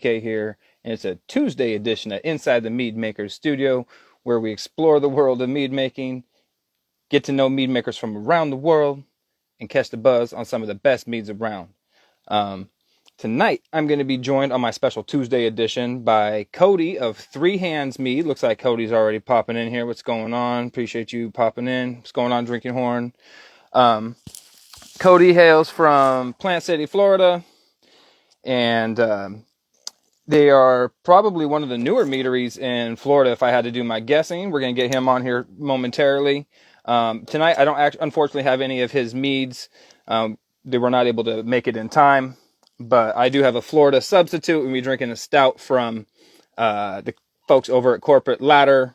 here, and it's a Tuesday edition of Inside the Mead Makers Studio, where we explore the world of mead making, get to know mead makers from around the world, and catch the buzz on some of the best meads around. Um, Tonight, I'm going to be joined on my special Tuesday edition by Cody of Three Hands Mead. Looks like Cody's already popping in here. What's going on? Appreciate you popping in. What's going on, Drinking Horn? Um, Cody hails from Plant City, Florida, and they are probably one of the newer meaderies in Florida, if I had to do my guessing. We're going to get him on here momentarily. Tonight, I don't unfortunately have any of his meads. They were not able to make it in time, but I do have a Florida substitute, and we're drinking a stout from the folks over at Corporate Ladder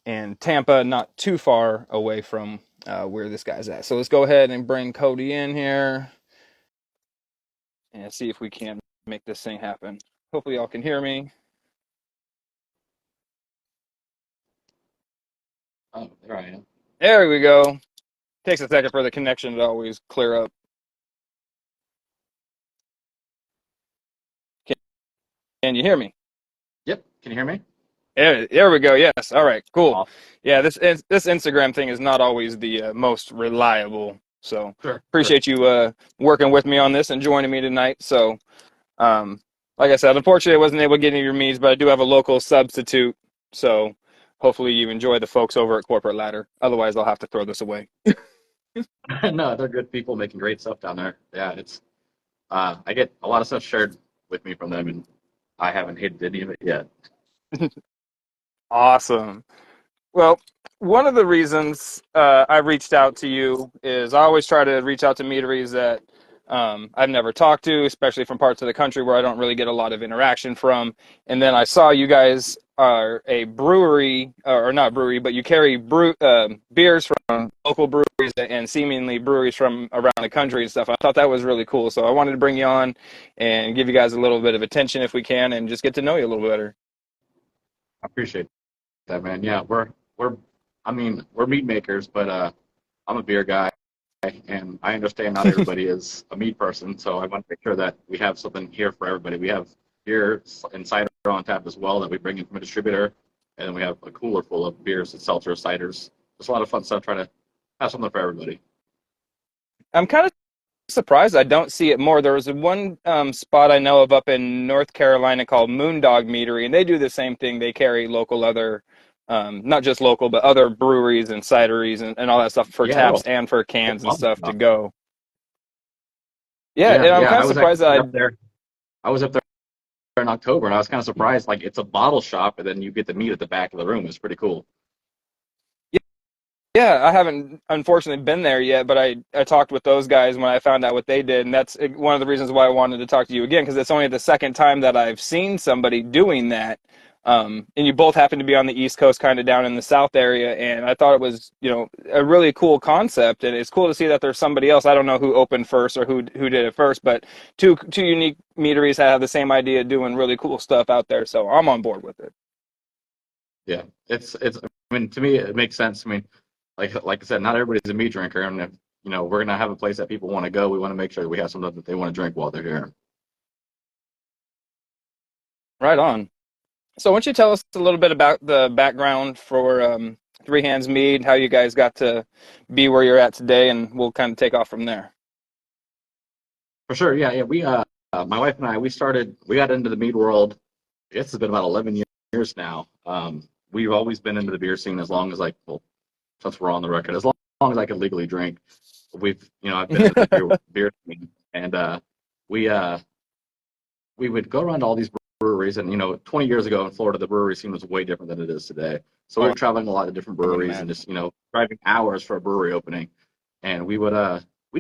in Tampa, not too far away from where this guy's at. So let's go ahead and bring Cody in here and see if we can make this thing happen. Hopefully y'all can hear me. Oh, there I am. There we go. Takes a second for the connection to always clear up. Can you hear me? Yep. Can you hear me? There we go. Yes. All right. Cool. Awesome. Yeah, this Instagram thing is not always the most reliable. So Sure. Sure. appreciate you working with me on this and joining me tonight. So, um, like I said, unfortunately, I wasn't able to get any of your meads, but I do have a local substitute. So hopefully you enjoy the folks over at Corporate Ladder. Otherwise, I'll have to throw this away. No, they're good people making great stuff down there. Yeah, it's I get a lot of stuff shared with me from them, and I haven't hated any of it yet. Awesome. Well, one of the reasons I reached out to you is I always try to reach out to meaderies that I've never talked to, especially from parts of the country where I don't really get a lot of interaction from. And then I saw you guys are a brewery, or not brewery, but you carry beers from local breweries and seemingly breweries from around the country and stuff. I thought that was really cool. So I wanted to bring you on and give you guys a little bit of attention if we can and just get to know you a little better. I appreciate that, man. Yeah, we're I mean, we're meat makers, but I'm a beer guy, and I understand not everybody is a meat person, so I want to make sure that we have something here for everybody. We have beer and cider on tap as well that we bring in from a distributor, and then we have a cooler full of beers and seltzers, ciders. Just a lot of fun stuff. Trying to have something for everybody. I'm kind of surprised I don't see it more. There was one spot I know of up in North Carolina called Moondog Meadery, and they do the same thing. They carry local other, not just local, but other breweries and cideries and all that stuff for Yeah, taps and for they're cans and awesome stuff to stuff. go. Yeah, Yeah, and I'm yeah. kind I of was surprised actually that up there. I was up there in October, and I was kind of surprised. Like, it's a bottle shop, and then you get the meat at the back of the room. It's pretty cool. Yeah, I haven't unfortunately been there yet, but I talked with those guys when I found out what they did, and that's one of the reasons why I wanted to talk to you again, because it's only the second time that I've seen somebody doing that. And you both happen to be on the East Coast, kind of down in the South area, and I thought it was, a really cool concept, and it's cool to see that there's somebody else. I don't know who opened first or who did it first, but two unique meaderies that have the same idea doing really cool stuff out there, so I'm on board with it. Yeah, it's. I mean, to me, it makes sense. I mean, like I said, not everybody's a meat drinker, and if we're gonna have a place that people want to go, we want to make sure that we have something that they want to drink while they're here. Right on. So, why don't you tell us a little bit about the background for Three Hands Mead, how you guys got to be where you're at today, and we'll kind of take off from there. For sure, yeah, yeah. My wife and I, we got into the mead world. I guess it's been about 11 years now. We've always been into the beer scene as long as well, since we're on the record, as long as I could legally drink. I've been into the beer scene, and we uh, we would go around to all these breweries, and 20 years ago in Florida, the brewery scene was way different than it is today. So we Oh, were traveling a lot of different I can breweries and imagine. just driving hours for a brewery opening, and we'd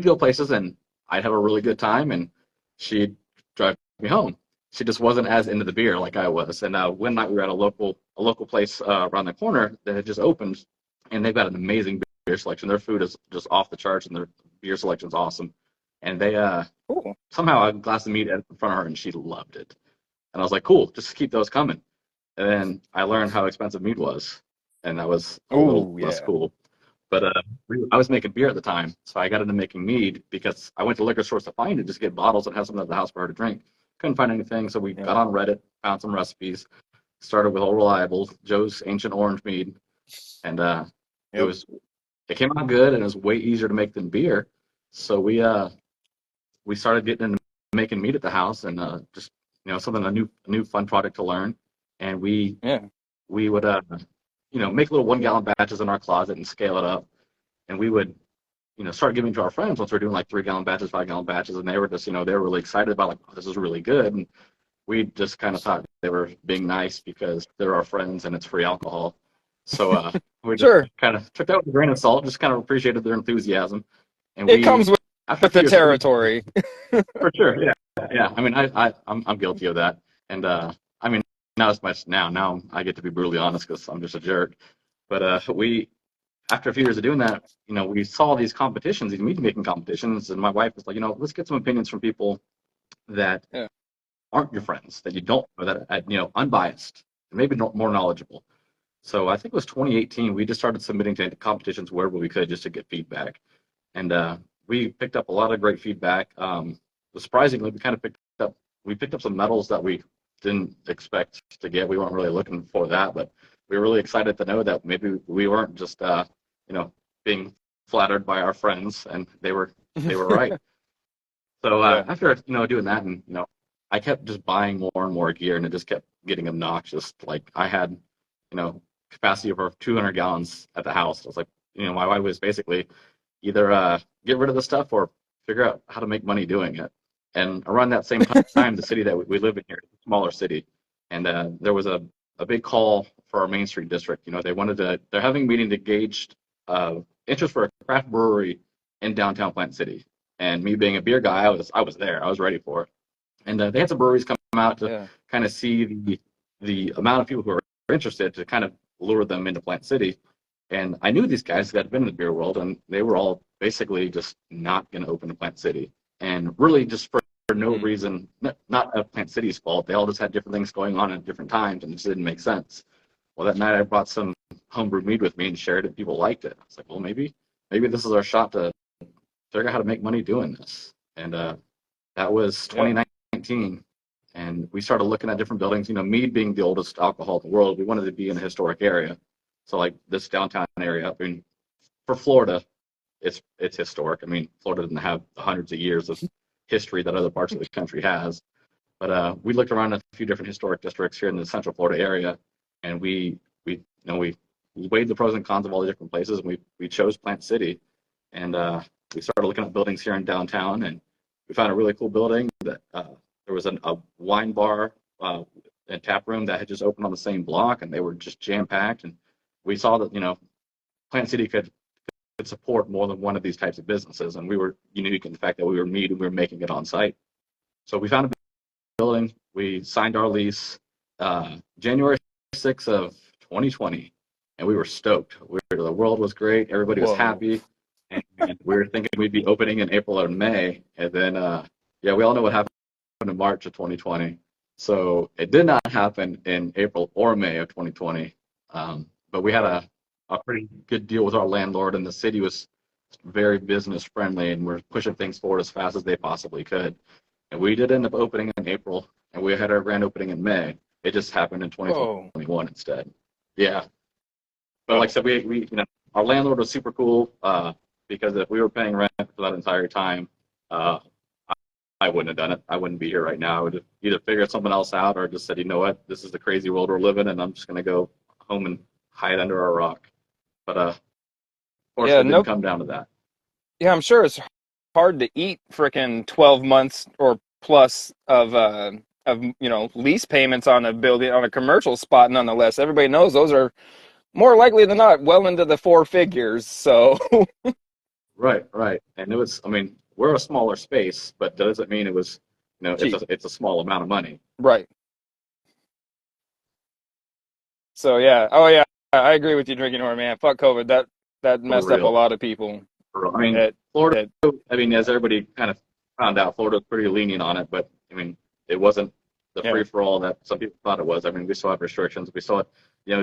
go places, and I'd have a really good time, and she'd drive me home. She just wasn't as into the beer like I was. And one night we were at a local place around the corner that had just opened, and they've got an amazing beer selection. Their food is just off the charts, and their beer selection is awesome. And they Cool. somehow a glass of mead in front of her, and she loved it. And I was like, cool, just keep those coming. And then I learned how expensive mead was, and that was a little Oh, less yeah. cool. But I was making beer at the time, so I got into making mead because I went to liquor stores to find it, just get bottles and have something at the house for her to drink. couldn't find anything, so we Yeah. got on Reddit, found some recipes, started with Old Reliable, Joe's Ancient Orange Mead, and it Yep. was it came out good, and it was way easier to make than beer. So we started getting into making mead at the house, and just something a new fun product to learn, and Yeah. we would make little 1 gallon batches in our closet and scale it up, and we would start giving to our friends once we're doing like 3 gallon batches, 5 gallon batches, and they were just they were really excited about like, oh, this is really good, and we just kind of thought they were being nice because they're our friends and it's free alcohol. So we just Sure. kind of took that with a grain of salt, just kind of appreciated their enthusiasm, and It comes after a with few the years, territory. for sure, yeah, yeah. I mean, I'm guilty of that, and I mean, not as much now. Now I get to be brutally honest because I'm just a jerk. But we after a few years of doing that, we saw these competitions, these meat making competitions, and my wife was like, let's get some opinions from people that Yeah. aren't your friends, that you don't know, that unbiased, and maybe more knowledgeable. So I think it was 2018. We just started submitting to competitions wherever we could just to get feedback, and we picked up a lot of great feedback. Surprisingly, we picked up some medals that we didn't expect to get. We weren't really looking for that, but we were really excited to know that maybe we weren't just being flattered by our friends, and they were right. So Yeah. after doing that, and I kept just buying more and more gear, and it just kept getting obnoxious. Like I had capacity of over 200 gallons at the house. I was like, my wife was basically either get rid of the stuff or figure out how to make money doing it. And around that same time, the city that we live in here, is a smaller city, and there was a big call for our Main Street district. They're having a meeting to gauge interest for a craft brewery in downtown Plant City. And me being a beer guy, I was there. I was ready for it. And they had some breweries come out to Yeah. kind of see the amount of people who are interested to kind of lure them into Plant City. And I knew these guys that had been in the beer world, and they were all basically just not going to open in Plant City. And really just for no Mm. reason, not of Plant City's fault. They all just had different things going on at different times, and it just didn't make sense. Well, that night I brought some homebrew mead with me and shared it. People liked it. I was like, well, maybe this is our shot to figure out how to make money doing this. And that was Yeah. 2019. And we started looking at different buildings. Mead being the oldest alcohol in the world, we wanted to be in a historic area. So like this downtown area, I mean, for Florida, it's historic. I mean, Florida doesn't have hundreds of years of history that other parts of the country has. But we looked around a few different historic districts here in the Central Florida area, and we weighed the pros and cons of all the different places, and we chose Plant City, and we started looking at buildings here in downtown, and we found a really cool building that there was a wine bar and tap room that had just opened on the same block, and they were just jam packed, and we saw that Plant City could support more than one of these types of businesses, and we were unique in the fact that we were Mead and we were making it on site. So we found a building, we signed our lease January 6th of 2020, and we were stoked. The world was great, everybody was Whoa. happy, and we were thinking we'd be opening in April or May, and then yeah, we all know what happened in March of 2020. So it did not happen in April or May of 2020, but we had Right. a pretty good deal with our landlord, and the city was very business friendly, and we're pushing things forward as fast as they possibly could. And we did end up opening in April, and we had our grand opening in May. It just happened in Whoa. 2021 instead. Yeah, but like I Oh. said, we our landlord was super cool because if we were paying rent for that entire time, uh, I wouldn't have done it. I wouldn't be here right now. I would have either figured something else out or just said, you know what, this is the crazy world we're living in. I'm just gonna go home and hide under a rock. But of course, Yeah. it didn't Nope. come down to that. Yeah. I'm sure it's hard to eat frickin' 12 months or plus of lease payments on a building on a commercial spot. Nonetheless, everybody knows those are more likely than not well into the four figures. So Right, right. And it was, I mean, we're a smaller space, but doesn't mean it was, cheap. it's a small amount of money. Right. So yeah. Oh yeah. I agree with you, drinking or man. Fuck COVID. That For messed up a real. lot of people. For real. I mean, It Florida, it I mean, as everybody kind of found out, Florida was pretty lenient on it, but I mean, it wasn't the yeah. free for all that some people thought it was. I mean, we still have restrictions. We saw,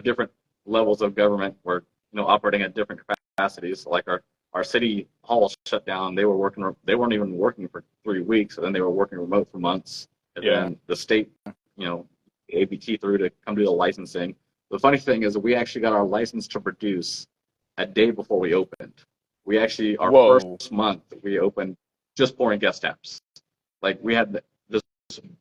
different levels of government were, operating at different capacities. Like our city hall shut down. They weren't even working for 3 weeks, and then they were working remote for months. and Yeah. then the state, you know, ABT through to come do the licensing. The funny thing is that we actually got our license to produce a day before we opened. We actually, our first Whoa. month, we opened just pouring guest taps. Like we had this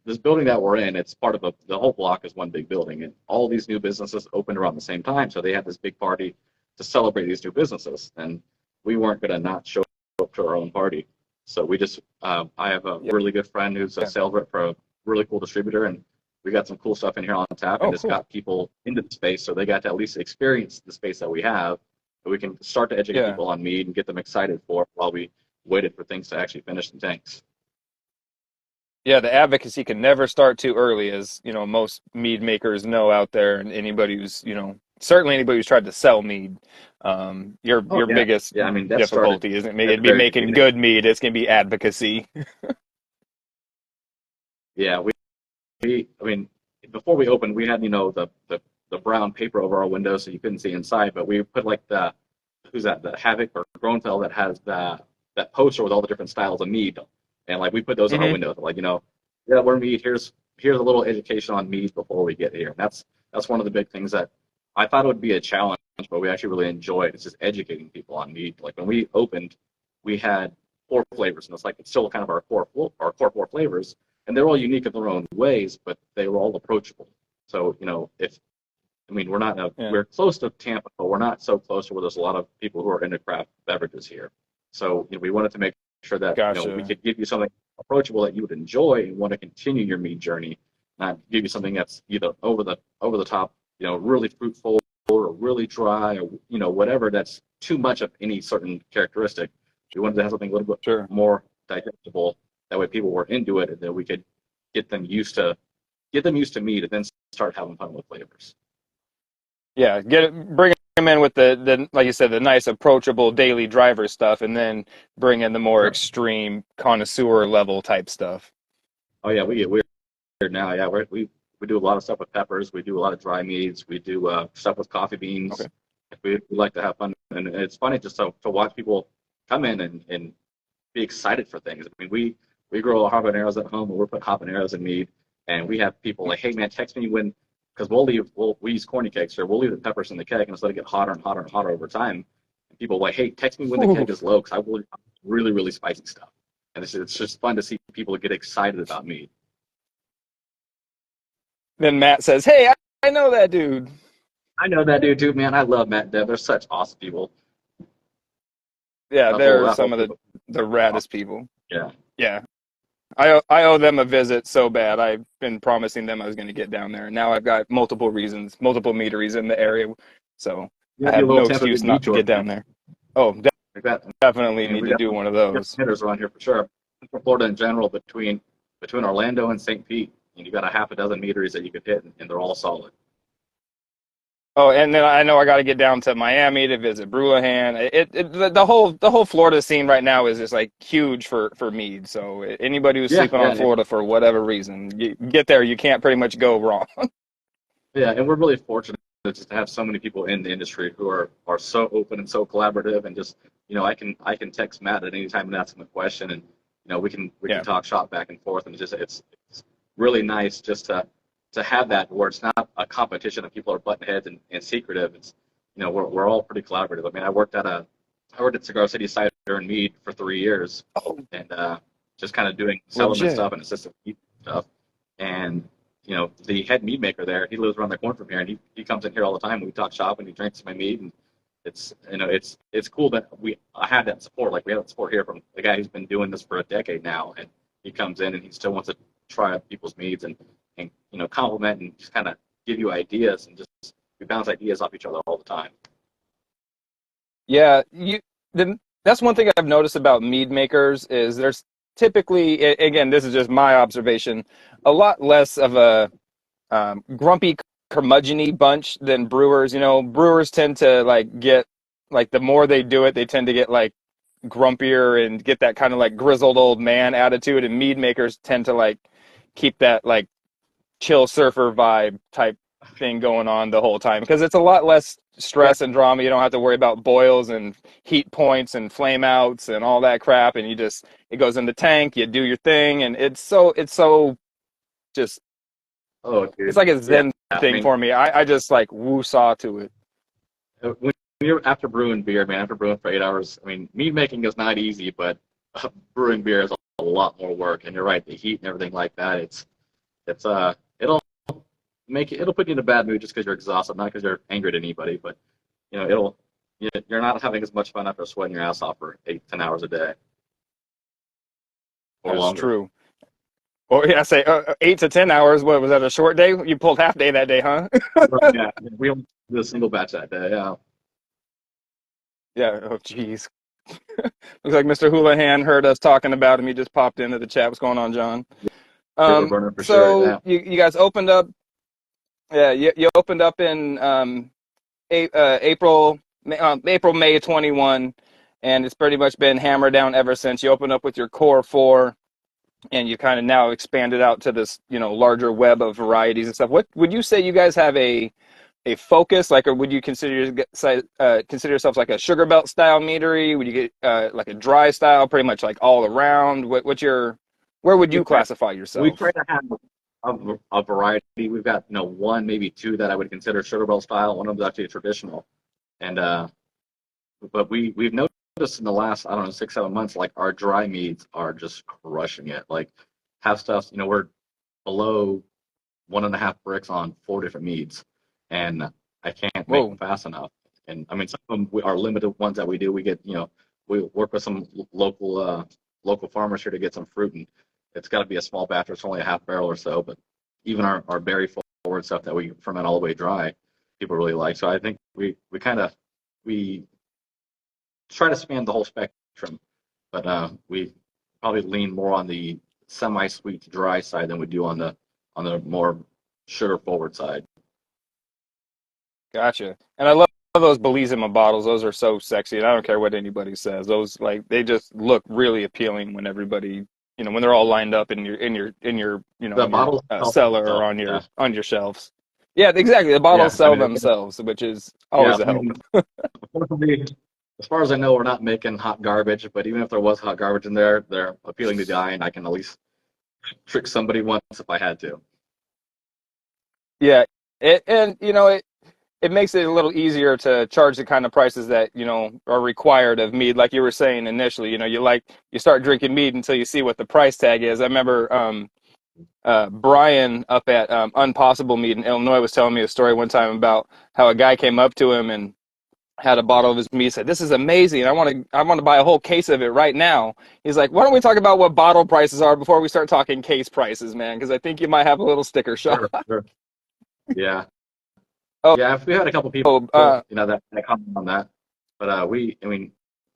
this building that we're in. It's part of the whole block is one big building, and all these new businesses opened around the same time. So they had this big party to celebrate these new businesses, and we weren't gonna not show up to our own party. So we just, I have a Yeah. really good friend who's a sales rep for a really cool distributor, and we got some cool stuff in here on tap, and Oh, just cool. got people into the space so they got to at least experience the space that we have. So we can start to educate Yeah. people on mead and get them excited for it while we waited for things to actually finish in tanks. Yeah, the advocacy can never start too early, as you know, most mead makers know out there, and anybody who's, you know, certainly anybody who's tried to sell mead, Oh your yeah, biggest yeah. I mean that started difficulty isn't at the it'd be very making beginning. good mead, it's gonna be advocacy. Yeah, I mean, before we opened, we had, the brown paper over our windows so you couldn't see inside, but we put like who's that, the Havoc or Groenfeld that has that poster with all the different styles of mead. And like we put those on our Hmm. windows, like, yeah, we're mead. Here's a little education on mead before we get here. And that's one of the big things that I thought it would be a challenge, but we actually really enjoyed. It's just educating people on mead. Like when we opened, we had four flavors, and it's still kind of our core four flavors, and they're all unique in their own ways, but they were all approachable. So, if I mean, Yeah, we're close to Tampa, but we're not so close to where there's a lot of people who are into craft beverages here. So, we wanted to make sure that, we gotcha. could give you something approachable that you would enjoy and want to continue your mead journey, not give you something that's either over the top, really fruitful or really dry or, whatever that's too much of any certain characteristic. We wanted to have something a little bit Sure. more digestible. That way people were into it and then we could get them used to mead and then start having fun with flavors. Yeah, bring them in with the like you said, the nice approachable daily driver stuff, and then bring in the more Sure. extreme connoisseur level type stuff. Oh yeah, we get weird now. Yeah, we do a lot of stuff with peppers. We do a lot of dry meads. We do stuff with coffee beans. Okay. We like to have fun, and it's funny just to watch people come in and be excited for things. I mean, we grow habaneros at home, and we're putting habaneros in mead, and we have people like, hey man, text me when, because we use corny kegs here. We'll leave the peppers in the keg and just let it get hotter and hotter and hotter over time. And people are like, hey, text me when the Ooh. keg is low, because I will really really spicy stuff, and it's just fun to see people get excited about mead. Then Matt says, "Hey, I know that dude." I know that dude too, man. I love Matt and Deb. They're such awesome people. Yeah, That whole they're that whole some of group the of raddest awesome. people. Yeah. Yeah, I owe them a visit so bad. I've been promising them I was going to get down there, and now I've got multiple reasons, multiple meaderies in the area, so I You'll be a have little no Tampa Bay excuse mead not to tour, get man. down there. Oh, Like that. definitely I mean, need to do one of we got those. some hitters around here for sure. For Florida in general, between Orlando and St. Pete, and you got a half a dozen meaderies that you could hit, and they're all solid. Oh, and then I know I got to get down to Miami to visit Brulahan. The whole Florida scene right now is just like huge for Mead. So anybody who's Yeah, sleeping on yeah, Florida for whatever reason, you get there, you can't pretty much go wrong. yeah. And we're really fortunate just to have so many people in the industry who are so open and so collaborative, and just I can text Matt at any time and ask him a question, and we can Yeah, talk shop back and forth, and it's really nice just to have that where it's not a competition of people are button heads and secretive. It's we're all pretty collaborative. I mean, I worked at Cigar City Cider and Mead for 3 years, oh, and just kind of doing settlement legit. stuff and assistant mead stuff. And the head mead maker there, he lives around the corner from here, and he comes in here all the time. We talk shop, and he drinks my mead, and it's cool that I have that support. Like we have that support here from the guy who's been doing this for a decade now, and he comes in and he still wants to try out people's meads and compliment and just kind of give you ideas, and just we bounce ideas off each other all the time. Yeah, that's one thing I've noticed about mead makers is there's typically, again, this is just my observation, a lot less of a grumpy curmudgeony bunch than brewers. You know, brewers tend to like get like the more they do it, they tend to get like grumpier and get that kind of like grizzled old man attitude. And mead makers tend to like keep that like chill surfer vibe type thing going on the whole time because it's a lot less Yeah, stress and drama. You don't have to worry about boils and heat points and flame outs and all that crap. And it goes in the tank, you do your thing, and it's so Just Oh, it's dude. like a Yeah. zen I thing mean, for me. I just like woo saw to it. when you're after brewing beer, man, after brewing for 8 hours, I mean, mead making is not easy, but brewing beer is a lot more work. And you're right, the heat and everything like that. It'll it'll put you in a bad mood just because you're exhausted, not because you're angry at anybody, but you're not having as much fun after sweating your ass off for 8, 10 hours a day or That's longer. true. Or yeah, say 8 to 10 hours. What was that? A short day? You pulled half day that day, huh? Right, yeah, we only did a single batch that day. Yeah, Yeah. Oh, jeez. Looks like Mr. Houlihan heard us talking about him. He just popped into the chat. What's going on, John? river burner for sure. So Yeah, you guys opened up. Yeah, you opened up in April, April, May 21, and it's pretty much been hammered down ever since. You opened up with your core four, and you kind of now expanded out to this, larger web of varieties and stuff. What would you say you guys have a focus, like, or would you consider yourselves like a sugar belt style meadery? Would you get like a dry style, pretty much like all around? Where would we you try classify we try yourself? to have a variety. We've got one maybe two that I would consider sugar bowl style. One of them is actually a traditional, and but we've noticed in the last, I don't know, 6, 7 months, like our dry meads are just crushing it. Like have stuff, we're below 1.5 bricks on 4 different meads, and I can't make them Whoa, fast enough. And I mean, some of them are limited ones that we do. We get, we work with some local farmers here to get some fruit, and it's got to be a small batch. It's only a half barrel or so, but even our berry forward stuff that we ferment all the way dry, people really like. So I think we try to span the whole spectrum, but we probably lean more on the semi-sweet dry side than we do on the more sugar forward side. gotcha. And I love those Bellissima bottles. Those are so sexy, and I don't care what anybody says. Those like they just look really appealing when everybody, when they're all lined up The in your bottles sell cellar or themselves. Yeah, on your shelves. Yeah, exactly. The yeah. bottles I sell mean, themselves, which is yeah. always a I help. mean, unfortunately, as far as I know, we're not making hot garbage. But even if there was hot garbage in there, they're appealing to the eye, and I can at least trick somebody once if I had to. Yeah, and it makes it a little easier to charge the kind of prices that are required of mead. Like you were saying initially, you start drinking mead until you see what the price tag is. I remember Brian up at Unpossible Mead in Illinois was telling me a story one time about how a guy came up to him and had a bottle of his mead. Said, "This is amazing. I want to buy a whole case of it right now." He's like, "Why don't we talk about what bottle prices are before we start talking case prices, man? Because I think you might have a little sticker shock." Sure, sure. Yeah, Oh, yeah. If we had a couple people, oh, that comment on that, but I mean,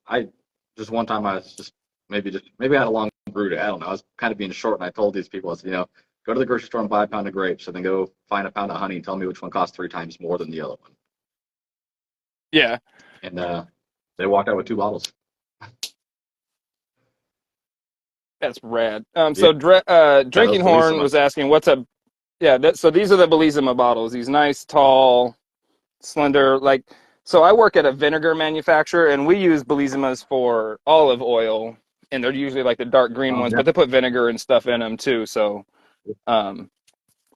I just one time I was just maybe I had a long brew day. I don't know. I was kind of being short, and I told these people, I said, go to the grocery store and buy a pound of grapes, and then go find a pound of honey and tell me which one costs 3 times more than the other one. yeah. And they walked out with 2 bottles. That's rad. Yeah, Drinking those Horn Bellissima. was asking, "What's a yeah?" So these are the Bellissima bottles. These nice, tall, slender. Like, so I work at a vinegar manufacturer, and we use Bellissimas for olive oil, and they're usually like the dark green ones, Yeah. but they put vinegar and stuff in them too. So, um,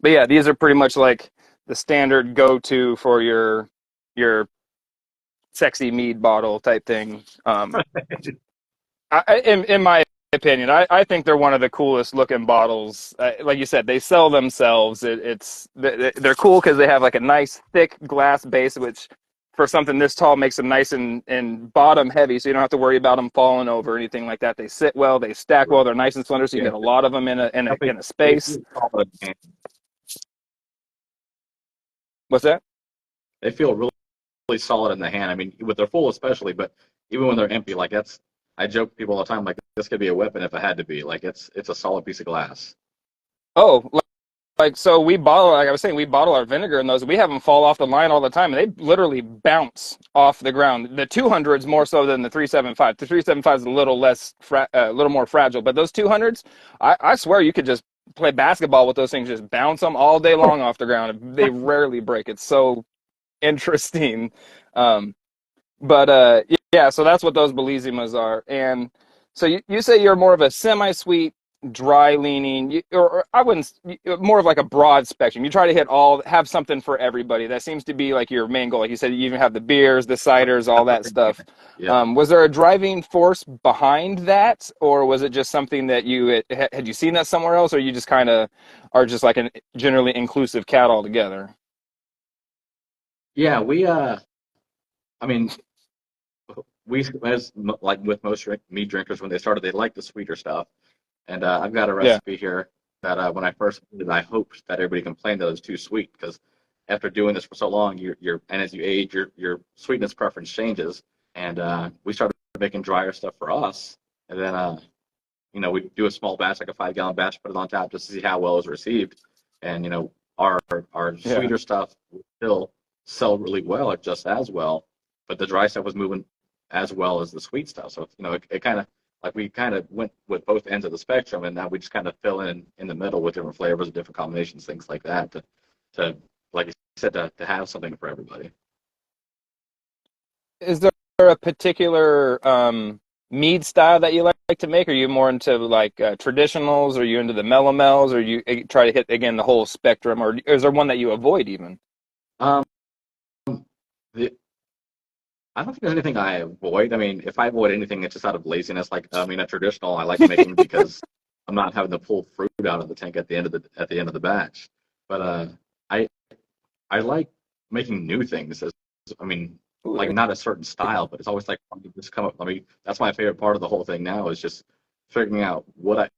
but yeah, these are pretty much like the standard go-to for your sexy mead bottle type thing. In my opinion, I think they're one of the coolest looking bottles. Like you said, they sell themselves. They're cool because they have like a nice thick glass base, which for something this tall makes them nice and bottom heavy, so you don't have to worry about them falling over or anything like that. They sit well, they stack well, they're nice and slender, so you can Yeah. get a lot of them in a They space. feel solid in the hand. What's that? They feel really solid in the hand. I mean, with their full especially, but even when they're empty, like I joke with people all the time, like this could be a weapon if it had to be. Like it's a solid piece of glass. Oh, like so we bottle, like I was saying, we bottle our vinegar in those. We have them fall off the line all the time, and they literally bounce off the ground. The 200s more so than the 375. The 375 is a little a little more fragile, but those 200s, I swear you could just play basketball with those things, just bounce them all day long off the ground. They rarely break. It's so interesting. Um, but yeah, so that's what those Bellissimas are. And so you say you're more of a semi-sweet dry leaning, or I wouldn't, more of like a broad spectrum. You try to hit all, have something for everybody. That seems to be like your main goal. Like you said, you even have the beers, the ciders, all that stuff. Yeah. Was there a driving force behind that, or was it just something that you had you seen that somewhere else, or you just kind of are just like a generally inclusive cat altogether? Yeah, I mean, we as like with most mead drinkers when they started, they liked the sweeter stuff. And I've got a Yeah, recipe here that when I first made it, I hoped that everybody complained that it was too sweet because after doing this for so long, and as you age, your sweetness preference changes. And we started making drier stuff for us, and then we do a small batch, like a 5 gallon batch, put it on tap just to see how well it was received. And our yeah. sweeter stuff will still sell really well, or just as well, but the dry stuff was moving as well as the sweet stuff. So it kind of like we kind of went with both ends of the spectrum, and now we just kind of fill in the middle with different flavors, different combinations, things like that, to like you said, to have something for everybody. Is there a particular mead style that you like to make? Are you more into like traditionals? Are you into the melomels? Or you try to hit again the whole spectrum? Or is there one that you avoid even? Um, the, I don't think there's anything I avoid. I mean, if I avoid anything, it's just out of laziness. Like, I mean, a traditional I like making because I'm not having to pull fruit out of the tank at the end of the batch. But I I like making new things. I mean, Ooh, like there not a certain style, but it's always like just come up. I mean, that's my favorite part of the whole thing now is just figuring out what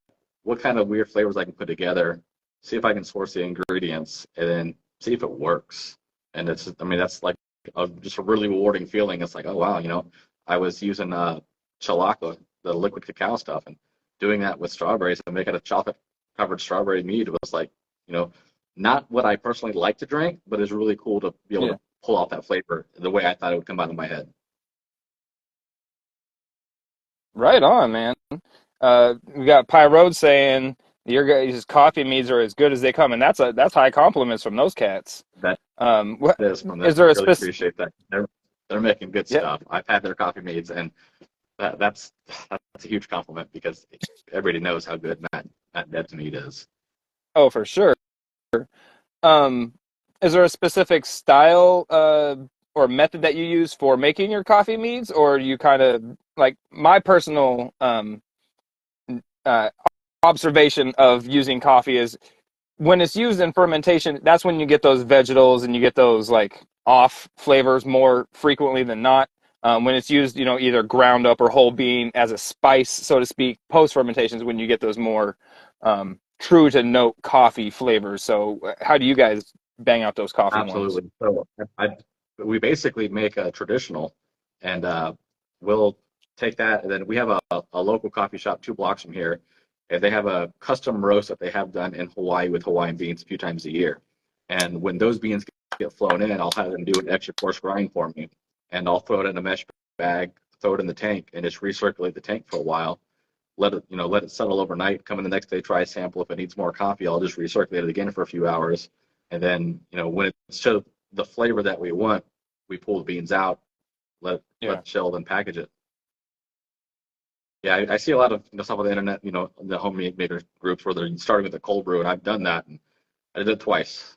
kind of weird flavors I can put together, see if I can source the ingredients, and then see if it works. And I mean, that's like just a really rewarding feeling. It's like, oh wow, I was using chalaca, the liquid cacao stuff, and doing that with strawberries and making a chocolate covered strawberry mead was like, you know, not what I personally like to drink, but it's really cool to be able yeah, to pull out that flavor the way I thought it would come out of my head. right on, man. We got Pyrode saying your guys' coffee meads are as good as they come, and that's high compliments from those cats. That What is from them. is I there a really specific? appreciate that. They're making good Yeah, stuff. I've had their coffee meads, and that's a huge compliment because everybody knows how good Matt Ned's mead is. oh for sure. Um, is there a specific style or method that you use for making your coffee meads, or you kind of like my personal uh, observation of using coffee is when it's used in fermentation, that's when you get those vegetals and you get those like off flavors more frequently than not. When it's used, either ground up or whole bean as a spice, so to speak, post fermentation is when you get those more true to note coffee flavors. So, how do you guys bang out those coffee ones? Absolutely. So we basically make a traditional, and we'll take that, and then we have a local coffee shop 2 blocks from here, and they have a custom roast that they have done in Hawaii with Hawaiian beans a few times a year. And when those beans get flown in, I'll have them do an extra coarse grind for me, and I'll throw it in a mesh bag, throw it in the tank, and just recirculate the tank for a while. Let it settle overnight. Come in the next day, try a sample. If it needs more coffee, I'll just recirculate it again for a few hours. And then, when it's to the flavor that we want, we pull the beans out, let Yeah, it chill, then package it. Yeah, I see a lot of stuff on the internet, the homemaker groups where they're starting with a cold brew, and I've done that, and I did it twice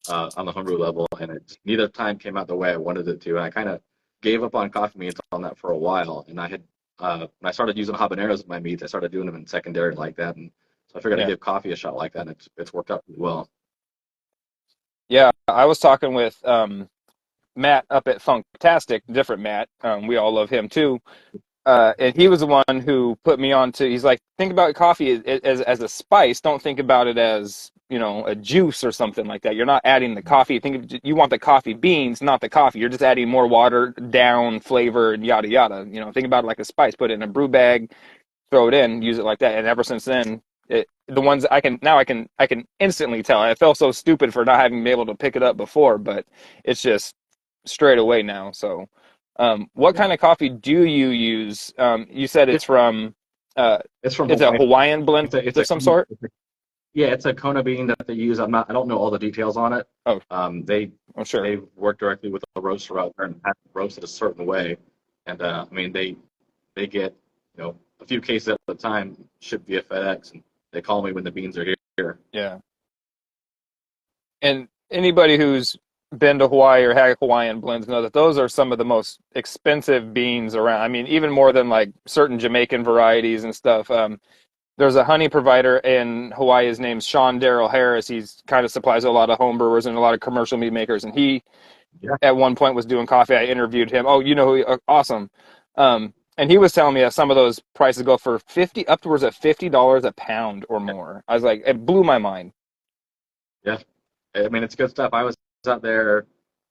on the homebrew level, and neither time came out the way I wanted it to. And I kind of gave up on coffee meats on that for a while, and when I started using habaneros in my meats, I started doing them in secondary like that, and so I figured I'd yeah, give coffee a shot like that, and it's worked out pretty well. yeah. I was talking with Matt up at Funktastic, different Matt. We all love him too. And he was the one who put me on to. He's like, think about coffee as a spice. Don't think about it as a juice or something like that. You're not adding the coffee. You want the coffee beans, not the coffee. You're just adding more water down flavor and yada yada. Think about it like a spice. Put it in a brew bag, throw it in, use it like that. And ever since then, the ones I can instantly tell. I felt so stupid for not having been able to pick it up before, but it's just straight away now. So, what Yeah, kind of coffee do you use? You said it, it's from, uh, it's from it's a Hawaii. Hawaiian blend It's of some sort. yeah, it's a Kona bean that they use. I don't know all the details on it. Oh, Um, they oh, sure. they work directly with the roaster out there and have it roasted a certain way. And I mean, they get a few cases at a time shipped via FedEx, and they call me when the beans are here. Yeah. And anybody who's been to Hawaii or had Hawaiian blends know that those are some of the most expensive beans around. I mean, even more than like certain Jamaican varieties and stuff. There's a honey provider in Hawaii. His name's Sean Darrell Harris. He's kind of supplies a lot of home brewers and a lot of commercial mead makers. And he, Yeah, at one point, was doing coffee. I interviewed him. Oh, you know who? Awesome. And he was telling me that some of those prices go for upwards of $50 a pound or more. I was like, it blew my mind. yeah. I mean, it's good stuff. I was out there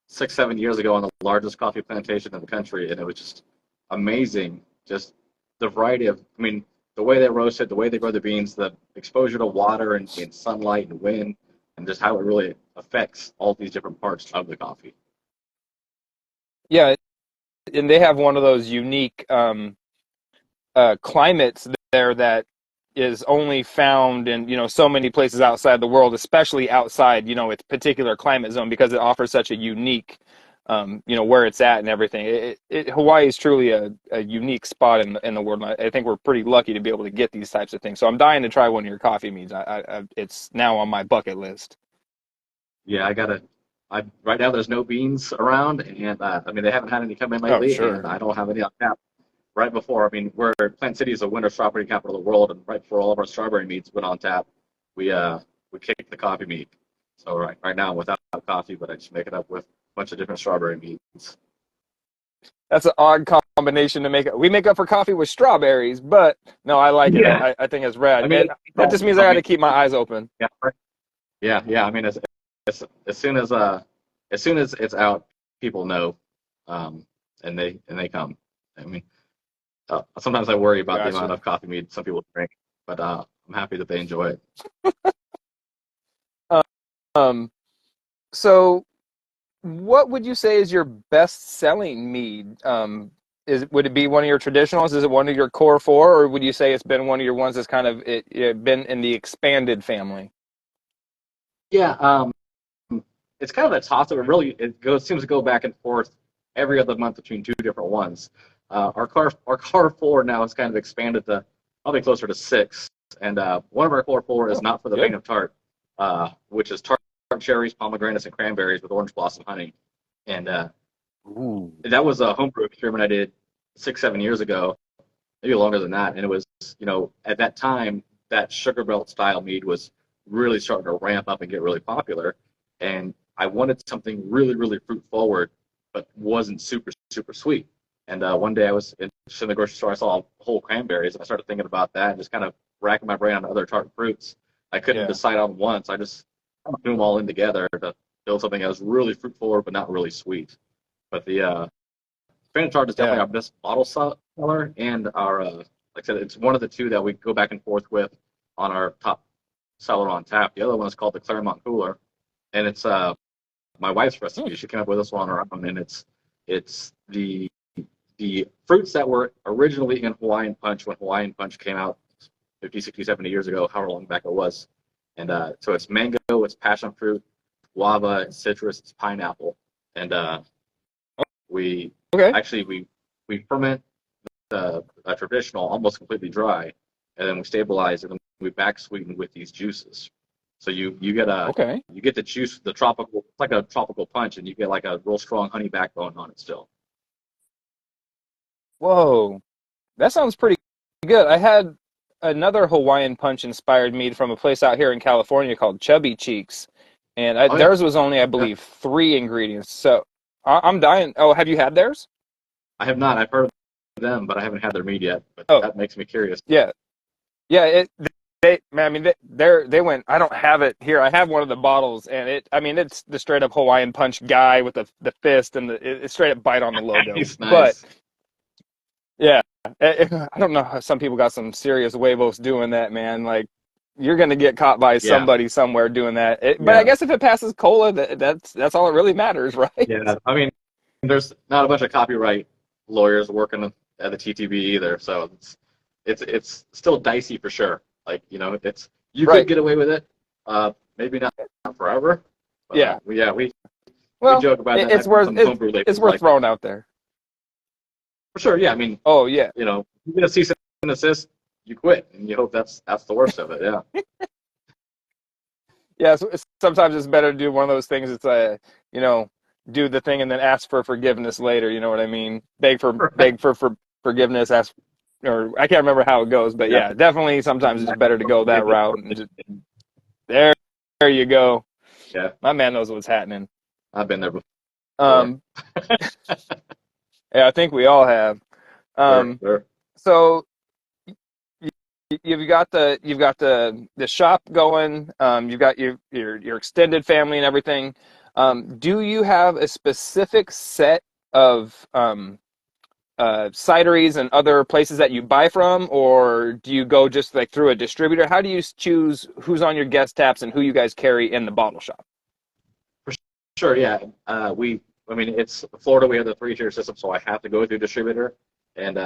6, 7 years ago on the largest coffee plantation in the country, and it was just amazing. Just the variety of, I mean, the way they roast it, the way they grow the beans, the exposure to water and sunlight and wind, and just how it really affects all these different parts of the coffee. Yeah, and they have one of those unique climates there that is only found in so many places outside the world, especially outside its particular climate zone, because it offers such a unique where it's at and everything. Hawaii is truly a unique spot in the world. And I think we're pretty lucky to be able to get these types of things. So I'm dying to try one of your coffee meads. It's now on my bucket list. Yeah, I gotta. Right now there's no beans around, and I mean they haven't had any come in Oh, lately, and sure. I don't have any on tap. Right before, I mean, Plant City is the winter strawberry capital of the world, and right before all of our strawberry meads went on tap, we kicked the coffee mead. So right now without coffee, but I just make it up with a bunch of different strawberry meads. That's an odd combination to make. We make up for coffee with strawberries, but no, I like it. Yeah, I think it's I rad, mean, and that just means I got to keep my eyes open. yeah, yeah. I mean, as soon as soon as it's out, people know, and they come. I mean, sometimes I worry about the amount Gotcha. of coffee mead some people drink, but I'm happy that they enjoy it. Um, so what would you say is your best-selling mead? Would it be one of your traditionals? Is it one of your core four, or would you say it's been one of your ones that's kind of been in the expanded family? Yeah, it's kind of a toss-up. Seems to go back and forth every other month between two different ones. Our car four now has kind of expanded to probably closer to six, and one of our core four is Oh, not for the faint good. of tart, which is tart cherries, pomegranates, and cranberries with orange blossom honey. And Ooh. that was a homebrew experiment I did 6, 7 years ago, maybe longer than that. And it was, at that time, that sugar belt style mead was really starting to ramp up and get really popular. And I wanted something really, really fruit forward, but wasn't super, super sweet. And one day I was in the grocery store, I saw whole cranberries, and I started thinking about that and just kind of racking my brain on other tart fruits. I couldn't Yeah. decide on one, so I just threw them all in together to build something that was really fruit forward, but not really sweet. But the Spanish Tart is definitely Yeah. our best bottle seller, and our like I said, it's one of the two that we go back and forth with on our top seller on tap. The other one is called the Claremont Cooler, and it's my wife's Hmm. recipe. She came up with this one on her own, and it's the fruits that were originally in Hawaiian Punch when Hawaiian Punch came out 50, 60, 70 years ago, however long back it was. And so it's mango, it's passion fruit, guava, it's citrus, it's pineapple, and we Okay. we ferment a traditional almost completely dry, and then we stabilize it and we back sweeten with these juices. So Okay. you get the juice, the tropical, it's like a tropical punch, and you get like a real strong honey backbone on it still. Whoa. That sounds pretty good. I had another Hawaiian punch inspired mead from a place out here in California called Chubby Cheeks, and Oh yeah, theirs was only, I yeah. believe, three ingredients. So I'm dying. Oh, have you had theirs? I have not. I've heard of them, but I haven't had their mead yet. But Oh, that makes me curious. yeah, yeah. I mean, they went. I don't have it here. I have one of the bottles, and I mean, it's the straight up Hawaiian punch guy with the fist and it's straight up bite on the logo. Nice, But nice. yeah, I don't know how some people got some serious huevos doing that, man. Like, you're gonna get caught by Yeah, somebody somewhere doing that. But I yeah, guess if it passes cola, that's all that really matters, right? yeah. I mean, there's not a bunch of copyright lawyers working at the TTB either, so it's still dicey for sure. Like it's you could Right. get away with it, maybe not forever, but Yeah. we Well, joke about that. it's I've done worth some homebrew it's labels worth like that throwing out there. for sure. Yeah, I mean, Oh yeah. you get a cease and desist. you quit, and you hope that's the worst of it. Yeah. Yeah, so sometimes it's better to do one of those things. It's you know, do the thing and then ask for forgiveness later. You know what I mean? Right. Beg for forgiveness. Ask, or I can't remember how it goes, but Yeah. yeah, definitely sometimes it's better to go that route and just there, there you go. Yeah. My man knows what's happening. I've been there before. Um, yeah, I think we all have. Sure. Um, Sure. so you've got the shop going. You've got your extended family and everything. Do you have a specific set of cideries and other places that you buy from, or do you go just like through a distributor? How do you choose who's on your guest taps and who you guys carry in the bottle shop? For sure. Yeah. I mean, it's Florida. We have the three-tier system, so I have to go through distributor. And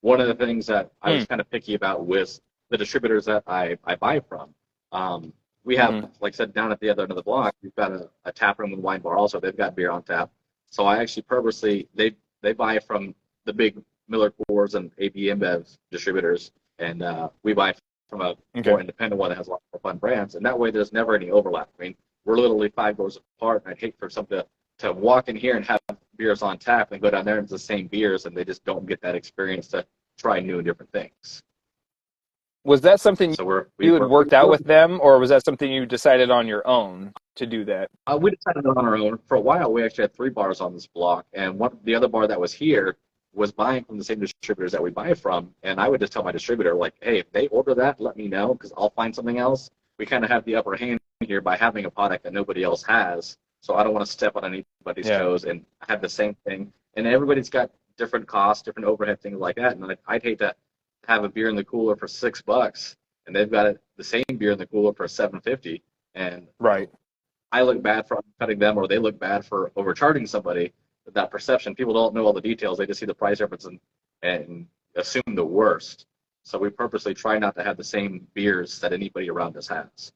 one of the things that I Mm, was kind of picky about was the distributors that I buy from. Um, we have, mm-hmm. like I said, down at the other end of the block, we've got a tap room and wine bar also. They've got beer on tap. So I actually purposely, they buy from the big Miller Coors and AB InBev distributors, and we buy from a Okay. more independent one that has a lot more fun brands. And that way there's never any overlap. I mean, we're literally 5 doors apart, and I'd hate for some to walk in here and have beers on tap and go down there and it's the same beers, and they just don't get that experience to try new and different things. Was that something So you had worked out with them, or was that something you decided on your own to do that? we decided on our own. For a while, we actually had three bars on this block, and the other bar that was here was buying from the same distributors that we buy from. And I would just tell my distributor, like, hey, if they order that, let me know because I'll find something else. We kind of have the upper hand here by having a product that nobody else has. So I don't want to step on anybody's Yeah. toes and have the same thing. And everybody's got different costs, different overhead, things like that. And I'd hate to have a beer in the cooler for $6 and they've got the same beer in the cooler for 7.50, and Right. I look bad for cutting them, or they look bad for overcharging somebody. That perception, people don't know all the details; they just see the price difference and assume the worst. So we purposely try not to have the same beers that anybody around us has.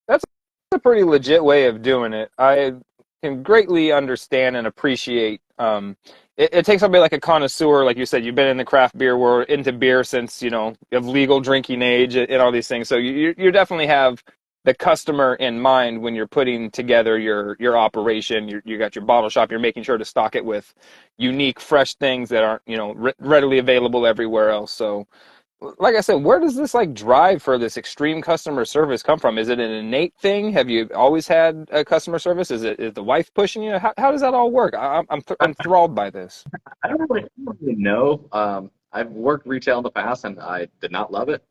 That's a pretty legit way of doing it. I can greatly understand and appreciate. It takes somebody like a connoisseur, like you said, you've been in the craft beer world, into beer since of legal drinking age and all these things. So you definitely have the customer in mind when you're putting together your operation. You got your bottle shop. You're making sure to stock it with unique, fresh things that aren't readily available everywhere else. So like I said, where does this like drive for this extreme customer service come from? Is it an innate thing? Have you always had a customer service? Is the wife pushing you? How does that all work? I'm enthralled by this. I don't really know. I've worked retail in the past, and I did not love it.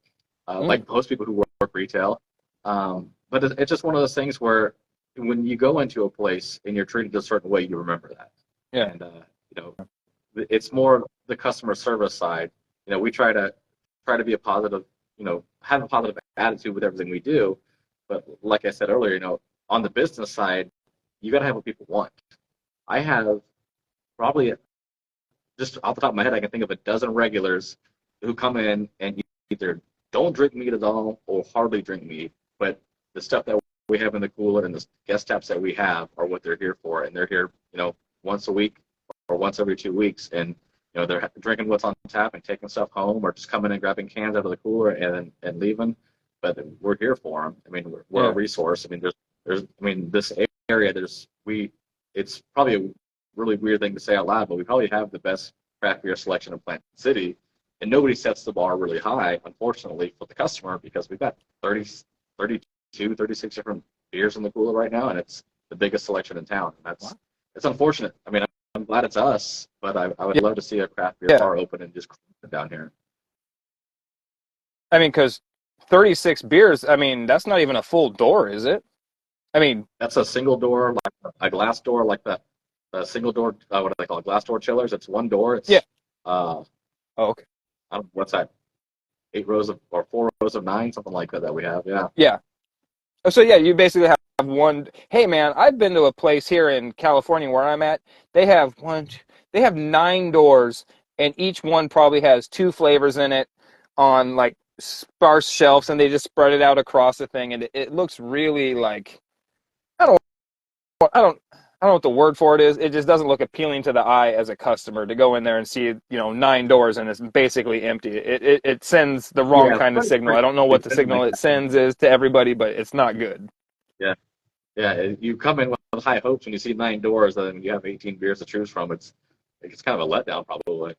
Mm, Like most people who work retail, but it's just one of those things where when you go into a place and you're treated a certain way, you remember that. yeah, And you know, it's more the customer service side. We try to be a positive, have a positive attitude with everything we do. But like I said earlier, on the business side, you got to have what people want. I have probably just off the top of my head, I can think of a dozen regulars who come in and either don't drink meat at all or hardly drink meat. But the stuff that we have in the cooler and the guest taps that we have are what they're here for, and they're here, once a week or once every 2 weeks, and they're drinking what's on tap and taking stuff home, or just coming and grabbing cans out of the cooler and leaving. But we're here for them. I mean, we're a yeah, resource. I mean, I mean, this area, it's probably a really weird thing to say out loud, but we probably have the best craft beer selection in Plant City, and nobody sets the bar really high, unfortunately, for the customer because we've got 30, 32, 36 different beers in the cooler right now, and it's the biggest selection in town. And wow. it's unfortunate. I mean, I'm glad it's us, but I would Yeah, love to see a craft beer yeah. bar open and just down here. I mean, because 36 beers. I mean, that's not even a full door, is it? I mean, That's a single door, like a glass door, like the single door. What do they call it? Glass door chillers. It's one door. yeah. Uh, Oh, okay. I don't, what's that? 8 rows of or 4 rows of nine, something like that we have. Yeah. Yeah. So yeah, you basically have one. Hey man, I've been to a place here in California where I'm at. They have they have 9 doors, and each one probably has two flavors in it on like sparse shelves, and they just spread it out across the thing, and it looks really like I don't I don't I don't know what the word for it is. It just doesn't look appealing to the eye as a customer to go in there and see, 9 doors and it's basically empty. It sends the wrong Yeah, kind of signal. I don't know what the depending, signal like, it sends is to everybody, but it's not good. yeah, yeah. You come in with high hopes when you see 9 doors, and you have 18 beers to choose from. It's kind of a letdown, probably.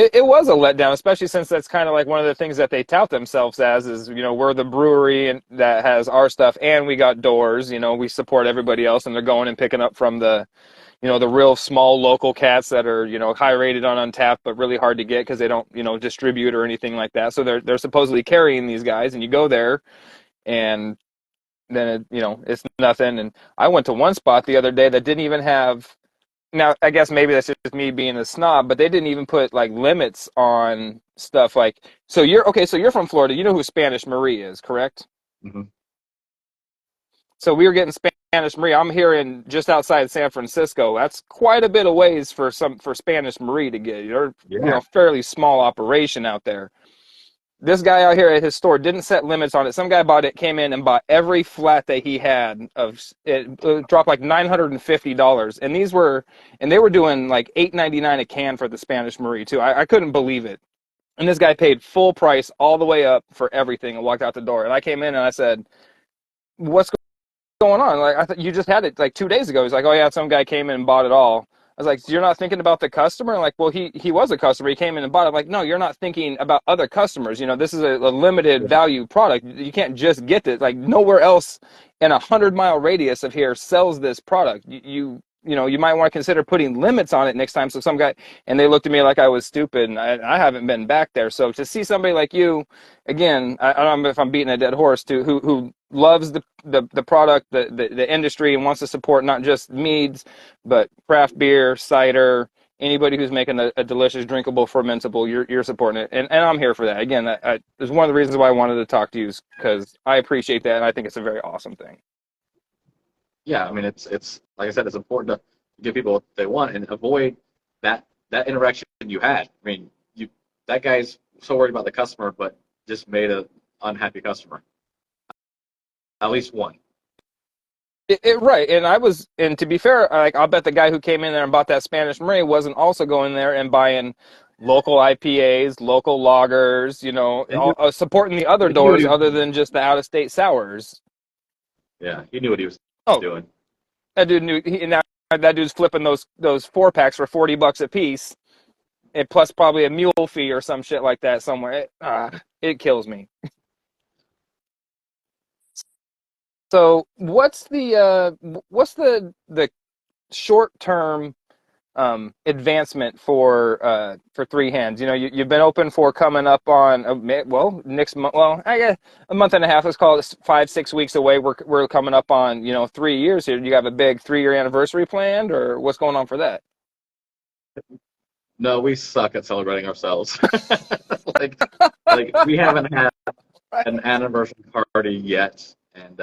It was a letdown, especially since that's kind of like one of the things that they tout themselves as is, we're the brewery and that has our stuff and we got doors, we support everybody else and they're going and picking up from the real small local cats that are, high rated on Untapped, but really hard to get because they don't, distribute or anything like that. So they're supposedly carrying these guys and you go there and then it's nothing. And I went to one spot the other day that didn't even have, now I guess maybe that's just me being a snob, but they didn't even put like limits on stuff like, so you're okay, so you're from Florida, you know who Spanish Marie is, correct? Hmm. So we were getting Spanish Marie. I'm here in just outside San Francisco. That's quite a bit of ways for Spanish Marie to get. You're Yeah. fairly small operation out there. This guy out here at his store didn't set limits on it. Some guy bought it, came in and bought every flat that he had of it. It dropped like $950, and they were doing like $8.99 a can for the Spanish Marie too. I couldn't believe it. And this guy paid full price all the way up for everything and walked out the door. And I came in and I said, "What's going on? Like, I thought you just had it like 2 days ago." He's like, "Oh yeah, some guy came in and bought it all." I was like, "So you're not thinking about the customer?" Like, well, he was a customer. He came in and bought it. I'm like, no, you're not thinking about other customers. This is a limited value product. You can't just get it. Like nowhere else in 100-mile radius of here sells this product. You might want to consider putting limits on it next time. So some guy, and they looked at me like I was stupid, and I haven't been back there. So to see somebody like you, again, I don't know if I'm beating a dead horse, who loves the product, the industry, and wants to support not just meads, but craft beer, cider, anybody who's making a delicious, drinkable, fermentable. You're supporting it, and I'm here for that. Again, there's one of the reasons why I wanted to talk to you is because I appreciate that, and I think it's a very awesome thing. Yeah, I mean, it's like I said, it's important to give people what they want and avoid that interaction you had. I mean, that guy's so worried about the customer, but just made a unhappy customer. At least one. Right, and to be fair, like I'll bet the guy who came in there and bought that Spanish Marie wasn't also going there and buying local IPAs, local lagers, He knew, supporting the other he knew what doors he was other doing. than just the out-of-state sours. Yeah, he knew what he was Oh, doing. that dude knew. Now that dude's flipping those 4 packs for $40 a piece, and plus probably a mule fee or some shit like that somewhere. It kills me. So what's the short term advancement for Three Hands? You've been open for coming up on well next month. Well, I guess a month and a half. Let's call it 5-6 weeks away. We're coming up on 3 years here. Do you have a big 3-year anniversary planned, or what's going on for that? No, we suck at celebrating ourselves. like we haven't had an anniversary party yet, and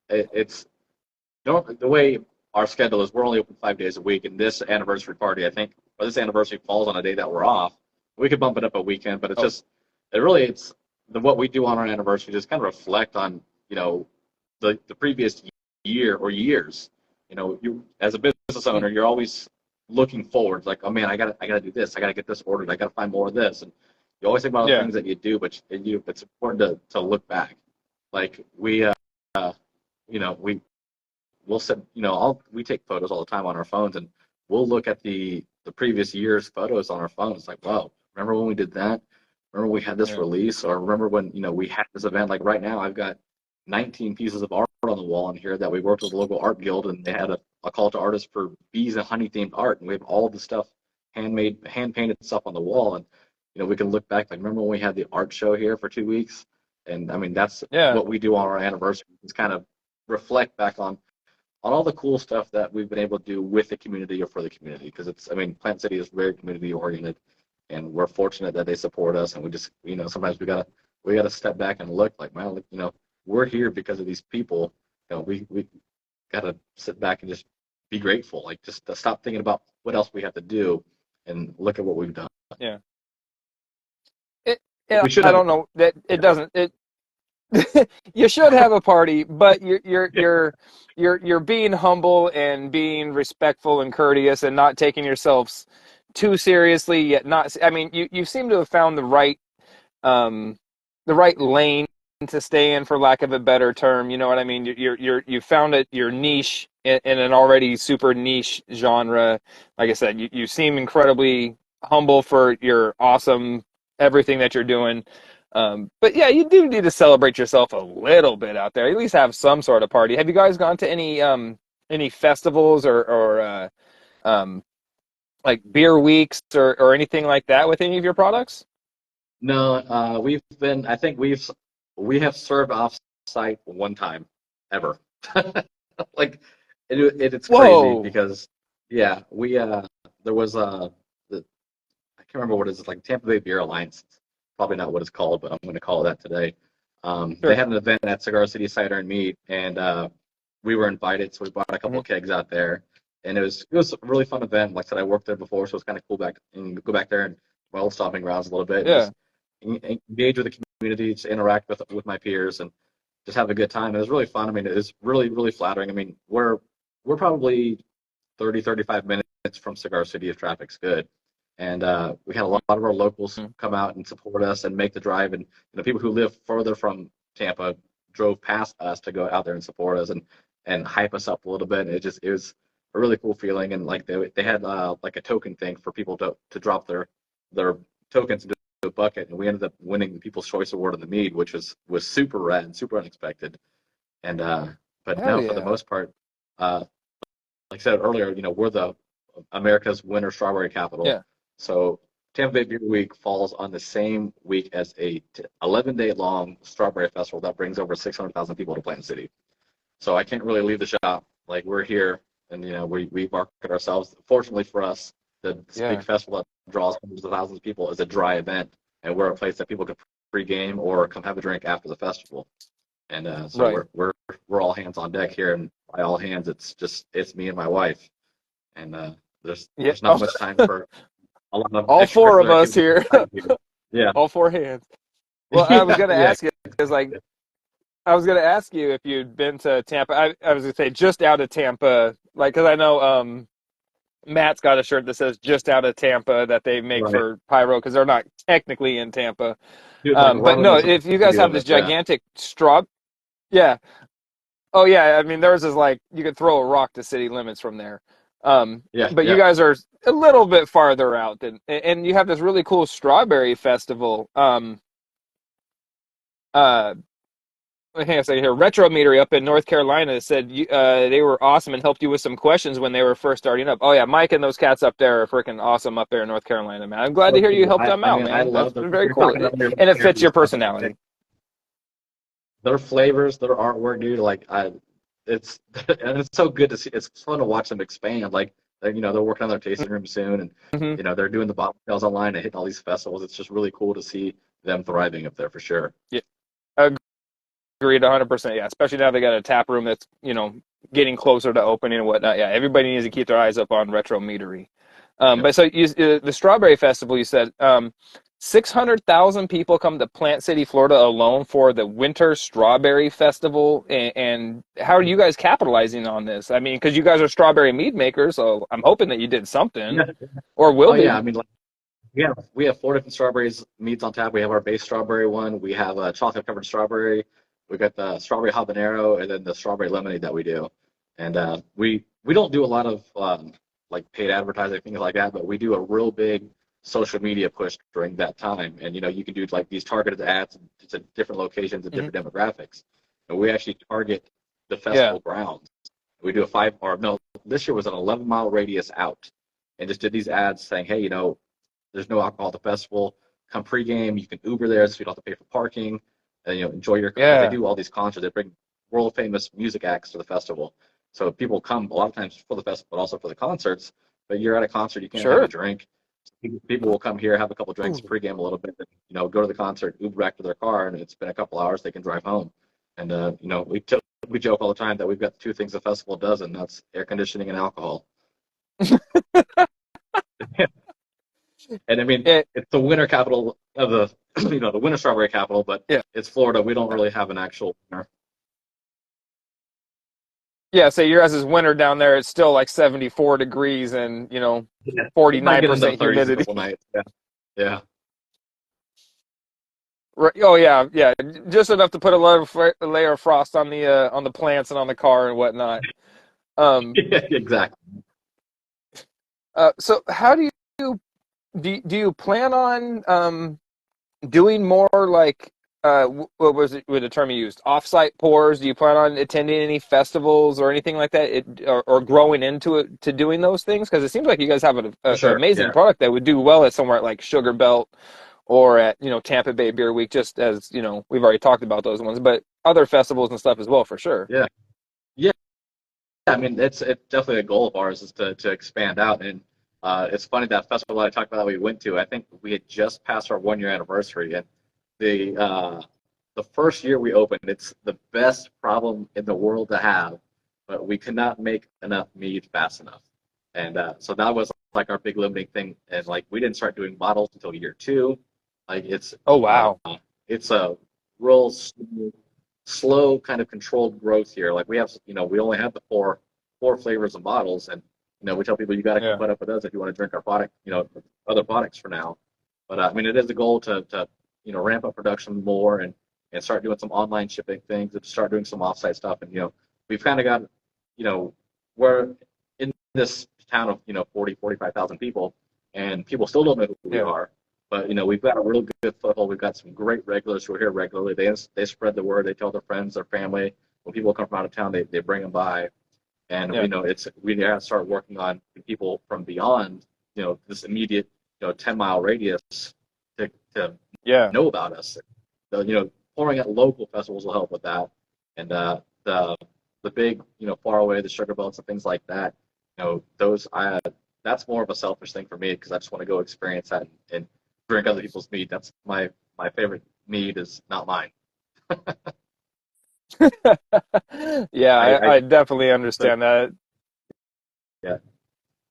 it's the way our schedule is. We're only open 5 days a week, and this anniversary party, I think, or this anniversary falls on a day that we're off. We could bump it up a weekend, but Oh, it's what we do on our anniversary just kind of reflect on the previous year or years. You as a business owner, you're always looking forward, like, oh man, I gotta do this, I gotta get this ordered, I gotta find more of this, and you always think about the yeah, things that you do, but it's important to look back. Like we we'll set, we take photos all the time on our phones, and we'll look at the previous year's photos on our phones. It's like, wow, remember when we did that? Remember we had this yeah, release, or remember when we had this event? Like right now, I've got 19 pieces of art on the wall in here that we worked with the local art guild, and they had a call to artists for bees and honey themed art, and we have all the stuff handmade, hand painted stuff on the wall, and we can look back, like, remember when we had the art show here for 2 weeks? And I mean, that's yeah, what we do on our anniversary, is kind of reflect back on all the cool stuff that we've been able to do with the community or for the community. Because I mean, Plant City is very community oriented, and we're fortunate that they support us. And we just, sometimes we gotta step back and look like, well, we're here because of these people. We gotta sit back and just be grateful. Like, just to stop thinking about what else we have to do and look at what we've done. yeah. It, We should I have. don't know that it doesn't. You should have a party, but you're being humble and being respectful and courteous and not taking yourselves too seriously. Yet not. I mean, you seem to have found um, the right lane to stay in, for lack of a better term. You know what I mean? You found your niche in an already super niche genre. Like I said, you seem incredibly humble for your awesome everything that you're doing. But yeah, you do need to celebrate yourself a little bit out there. At least have some sort of party. Have you guys gone to any festivals or um, like beer weeks or anything like that with any of your products? No, I think we have served off site one time ever. Like it's crazy Whoa. because yeah, there was I can't remember what it is. It's like Tampa Bay Beer Alliance. Probably not what it's called, but I'm going to call it that today. They Sure. had an event at Cigar City Cider and Mead, and we were invited, so we brought a couple Hmm. of kegs out there, and it was a really fun event. Like I said, I worked there before, so it's kind of cool go back there and my old stomping grounds a little bit, and Yeah. just engage with the community, just interact with my peers, and just have a good time. It was really fun. I mean, it was really flattering. I mean, we're probably 35 minutes from Cigar City if traffic's good. And we had a lot of our locals Mhm. come out and support us and make the drive. And people who live further from Tampa drove past us to go out there and support us and hype us up a little bit. And it was a really cool feeling. And like they had like a token thing for people to drop their tokens into a bucket. And we ended up winning the People's Choice Award in the Mead, which was super rad, super unexpected. And but Hell no, for the yeah. most part, uh, like I said earlier, we're the America's winter strawberry capital. Yeah. So Tampa Bay Beer Week falls on the same week as a 11-day long strawberry festival that brings over 600,000 people to Plant City. So I can't really leave the shop. Like we're here, and we market ourselves. Fortunately for us, this big Yeah. festival that draws hundreds of thousands of people is a dry event, and we're a place that people can pre-game or come have a drink after the festival. And so Right. we're all hands on deck here, and by all hands, it's me and my wife, and Yeah. there's not much time for a lot of All four of extracurricular us activities here. besides you. Yeah, All four hands. Well, I was gonna yeah. ask you because like I was gonna ask you if you'd been to Tampa. I was gonna say just out of Tampa, like because I know Matt's got a shirt that says just out of Tampa that they make Right. for Pyro because they're not technically in Tampa. Dude, like But right on no, the if you guys city have this limits. Yeah, gigantic straw, yeah. Oh yeah, I mean theirs is like you could throw a rock to city limits from there. yeah, But you yeah. guys are a little bit farther out than, and you have this really cool strawberry festival. Uh, Hang on a second here. Retro Meadery up in North Carolina said they were awesome and helped you with some questions when they were first starting up. Oh yeah, Mike and those cats up there are freaking awesome up there in North Carolina, man. I'm glad to So hear you cool. helped them I out, mean, I man. That's love them. very You're cool, talking about your and it fits berry your stuff. personality. Their flavors, their artwork, dude. It's and it's so good to see. It's fun to watch them expand. Like, they're working on their tasting room soon, and Hmm. they're doing the bottle sales online and hitting all these festivals. It's just really cool to see them thriving up there for sure. Yeah, agreed, 100%. Yeah, especially now they got a tap room that's getting closer to opening and whatnot. Yeah, everybody needs to keep their eyes up on Retro Meadery. Yep. But so the Strawberry Festival, you said 600,000 people come to Plant City, Florida alone for the Winter Strawberry Festival. And how are you guys capitalizing on this? I mean, because you guys are strawberry mead makers, so I'm hoping that you did something Yeah. or will Oh yeah. be. I mean, like, we have four different strawberries meats on tap. We have our base strawberry one. We have a chocolate covered strawberry. We got the strawberry habanero, and then the strawberry lemonade that we do. And we don't do a lot of like paid advertising things like that, but we do a real big social media push during that time. And you can do like these targeted ads to different locations and Hmm. different demographics. And we actually target the Yeah, festival grounds. We do a five or no, this year was an 11-mile radius out, and just did these ads saying, hey, there's no alcohol at the festival. Come pregame, you can Uber there, so you don't have to pay for parking, and enjoy your because they yeah, do all these concerts. They bring world famous music acts to the festival, so people come a lot of times for the festival, but also for the concerts. But you're at a concert, you can't have a sure. drink. People will come here, have a couple drinks, Ooh. pregame a little bit, and, go to the concert, Uber back to their car, and it's been a couple hours. They can drive home. And we joke all the time that we've got two things the festival does, and that's air conditioning and alcohol. And I mean, It, it's the winter capital of the, the winter strawberry capital, but yeah. it's Florida. We don't really have an actual winter. Yeah, so your guys' winter down there, it's still like 74 degrees and, Yeah. It might get into the 49% 30s a humidity. couple nights. Yeah. Yeah. Right. Oh yeah, yeah, just enough to put a layer of frost on the plants and on the car and whatnot. Um, Yeah, exactly. so how do you plan on doing more like what was it with the term you used, offsite pours? Do you plan on attending any festivals or anything like that, or growing into it to doing those things? Because it seems like you guys have For an sure. amazing Yeah. product that would do well at somewhere like Sugar Belt or at Tampa Bay Beer Week. Just as we've already talked about those ones, but other festivals and stuff as well for sure. Yeah. Yeah. I mean, it's definitely a goal of ours is to expand out. And it's funny that festival I talked about that we went to. I think we had just passed our 1 year anniversary, and the first year we opened, it's the best problem in the world to have, but we could not make enough mead fast enough, and so that was like our big limiting thing. And like we didn't start doing bottles until year two. Like Oh uh, wow. it's a real slow kind of controlled growth here. Like we have, we only have the four flavors and bottles, and we tell people you got to come Yeah. put up with us if you want to drink our product, other products for now. But I mean, it is a goal to ramp up production more and start doing some online shipping things and start doing some offsite stuff. And we've kind of got, we're in this town of 45,000 people, and people still don't know who we Yeah. are. But we've got a real good foothold. We've got some great regulars who are here regularly. They spread the word. They tell their friends, their family. When people come from out of town, they bring them by. And Yeah. we got to start working on people from beyond this immediate 10-mile radius to Yeah. know about us. So, pouring at local festivals will help with that. And the big far away the sugar belts and things like that. Those that's more of a selfish thing for me because I just want to go experience that and drink other people's mead. That's my favorite mead is not mine. Yeah, I I definitely so understand that. yeah.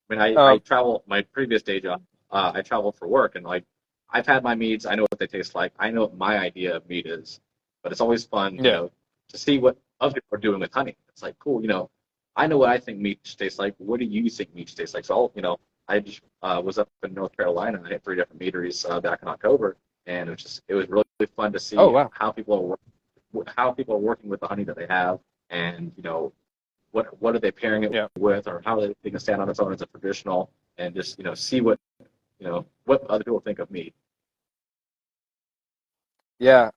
I mean, I Um, travel my previous day job. I traveled for work, and like I've had my meads. I know what they taste like. I know what my idea of mead is, but it's always fun, yeah. to see what other people are doing with honey. It's like cool, I know what I think mead tastes like. What do you think mead tastes like? So I just was up in North Carolina. I had three different meaderies back in October, and it was really fun to Oh see wow. how people are working with the honey that they have, and what are they pairing it Yeah. with, or how they can stand on its own as a traditional, and just see what other people think of mead. Yeah.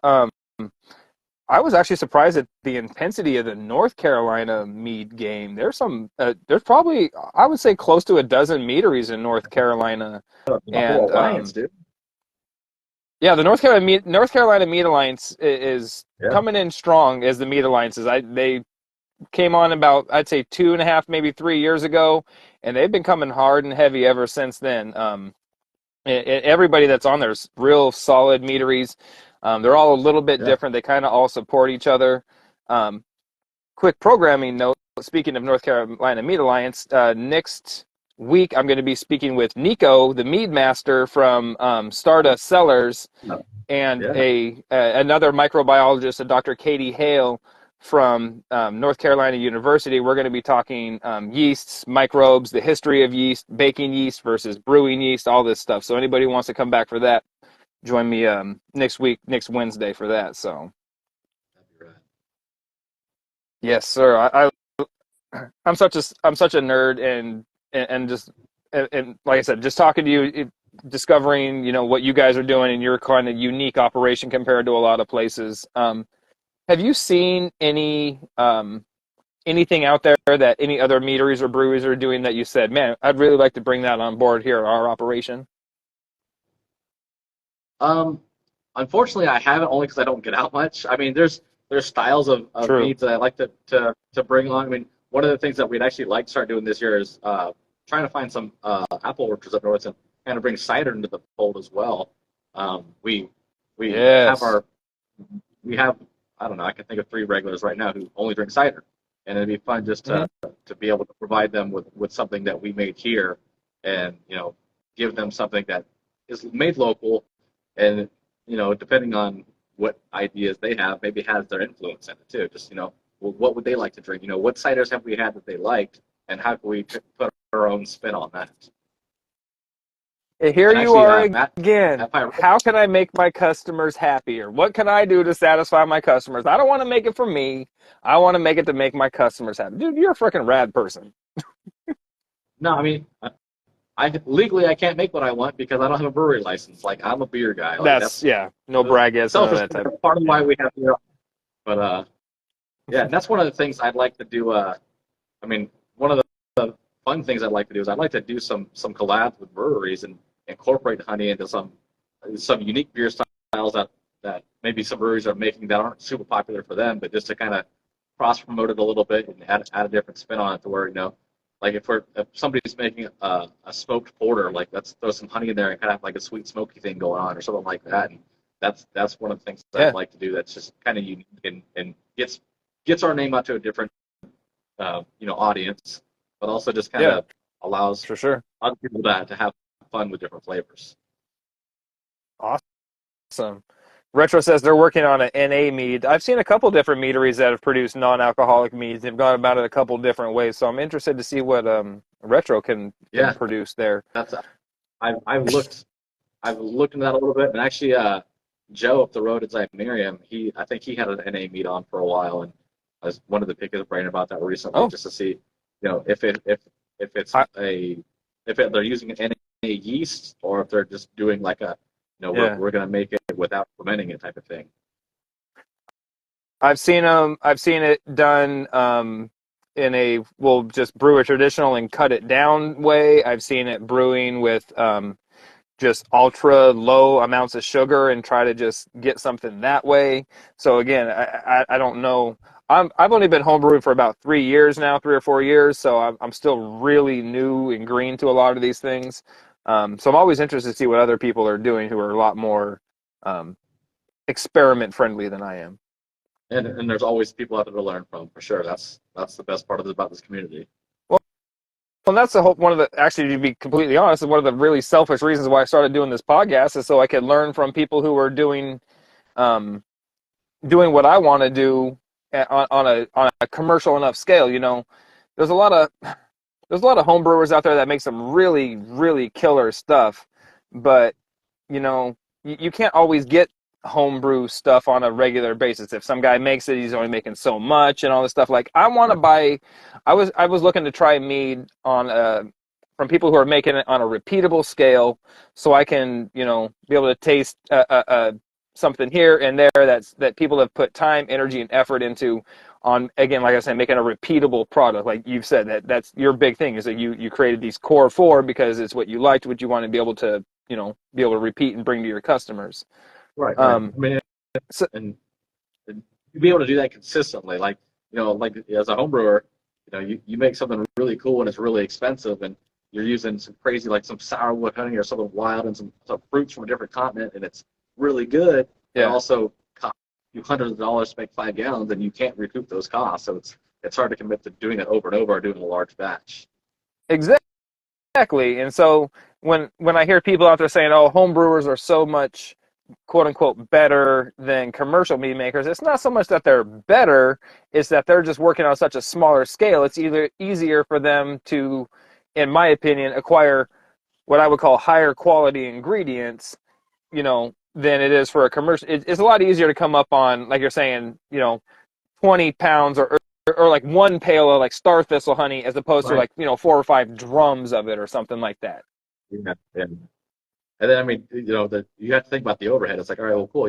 I was actually surprised at the intensity of the North Carolina mead game. There's probably, I would say, close to a dozen meaderies in North Carolina, The whole and alliance, dude. yeah, the North Carolina Mead Alliance is Yeah, coming in strong as the Mead Alliances. They came on about, I'd say, 2.5, maybe 3 years ago, and they've been coming hard and heavy ever since then. Everybody that's on there is real solid meaderies. They're all a little bit yeah. different. They kind of all support each other. Um, Quick programming note. Speaking of North Carolina Mead Alliance, next week I'm going to be speaking with Nico, the mead master from Stardust Cellars, No. and Yeah. a another microbiologist, a Dr. Katie Hale from North Carolina University. We're going to be talking yeasts, microbes, the history of yeast, baking yeast versus brewing yeast, all this stuff. So anybody who wants to come back for that, join me next week, next Wednesday for that. So That'd be right. yes, sir. I'm such a nerd and just and like I said, just talking to you, discovering what you guys are doing in your kind of unique operation compared to a lot of places. Have you seen anything out there that any other meaderies or breweries are doing that you said, man, I'd really like to bring that on board here at our operation? Um, Unfortunately, I haven't only because I don't get out much. I mean, there's styles of True. meads that I like to bring on. I mean, one of the things that we'd actually like to start doing this year is trying to find some apple orchards up north and kind of bring cider into the fold as well. We have Yes. we have I don't know, I can think of three regulars right now who only drink cider, and it'd be fun just Hmm. to be able to provide them with something that we made here, and give them something that is made local, and depending on what ideas they have, maybe has their influence in it too. Just what would they like to drink? What ciders have we had that they liked, and how can we put our own spin on that? Here And you actually, are Matt, again. Matt Pye, How can I make my customers happier? What can I do to satisfy my customers? I don't want to make it for me. I want to make it to make my customers happy. Dude, you're a freaking rad person. no, I mean, I legally I can't make what I want because I don't have a brewery license. Like I'm a beer guy. Like That's, that's yeah, no braggets, none of that selfishly type. part of why Yeah. we have beer. But yeah, and that's one of the things I'd like to do. I mean, one of the fun things I'd like to do is I'd like to do some collabs with breweries and incorporate honey into some unique beer styles that maybe some breweries are making that aren't super popular for them, but just to kind of cross promote it a little bit and add a different spin on it to where like if somebody's making a smoked porter, like let's throw some honey in there and kind of have like a sweet smoky thing going on or something like that. And that's one of the things that I'd Yeah, like to do. That's just kind of unique and gets our name out to a different audience, but also just kind yeah, of allows for sure. other people to have fun with different flavors. Awesome. Retro says they're working on an NA mead. I've seen a couple different meaderies that have produced non-alcoholic meads. They've gone about it a couple different ways, so I'm interested to see what Retro can Yeah, produce there. that's I've looked into that a little bit, and actually, Joe up the road at Zymerium, I think he had an NA meet on for a while, and I was wanted to pick his brain about that recently, Oh, just to see, if it's I, they're using an NA yeast or if they're just doing like yeah. we're gonna make it without fermenting it type of thing. I've seen it done in a we'll just brew a traditional and cut it down way. I've seen it brewing with just ultra low amounts of sugar and try to just get something that way. So again, I don't know. I've only been homebrewing for about 3 years now, 3 or 4 years. So I'm still really new and green to a lot of these things. So I'm always interested to see what other people are doing who are a lot more um, experiment friendly than I am. And there's always people out there to learn from for sure. That's the best part about this community. Well, and that's the whole one of the actually to be completely honest, one of the really selfish reasons why I started doing this podcast is so I could learn from people who are um, doing what I want to do on a commercial enough scale. There's a lot of there's a lot of home brewers out there that make some really really killer stuff, but you can't always get homebrew stuff on a regular basis. If some guy makes it, he's only making so much and all this stuff. Like I want to buy. I was looking to try mead on from people who are making it on a repeatable scale, so I can be able to taste something here and there that people have put time, energy, and effort into. On again, like I said, making a repeatable product. Like you've said, that's your big thing is that you created these core four because it's what you liked, what you want to be able to be able to repeat and bring to your customers. Right, right. Um, I mean, so and to be able to do that consistently, like as a home brewer, you make something really cool and it's really expensive, and you're using some crazy like some sourwood honey or something wild and some fruits from a different continent, and it's really good, but yeah, also costs you hundreds of dollars to make 5 gallons, and you can't recoup those costs. So it's hard to commit to doing it over and over or doing a large batch. exactly. And so when I hear people out there saying, "Oh, home brewers are so much quote unquote better than commercial meat makers," it's not so much that they're better; it's that they're just working on such a smaller scale. It's either easier for them to, in my opinion, acquire what I would call higher quality ingredients than it is for a commercial. It's a lot easier to come up on, like you're saying, 20 pounds or like one pail of like star thistle honey as opposed to Right. like, 4 or 5 drums of it or something like that. Yeah. Yeah. And then I mean, you have to think about the overhead. It's like, all right, well, cool.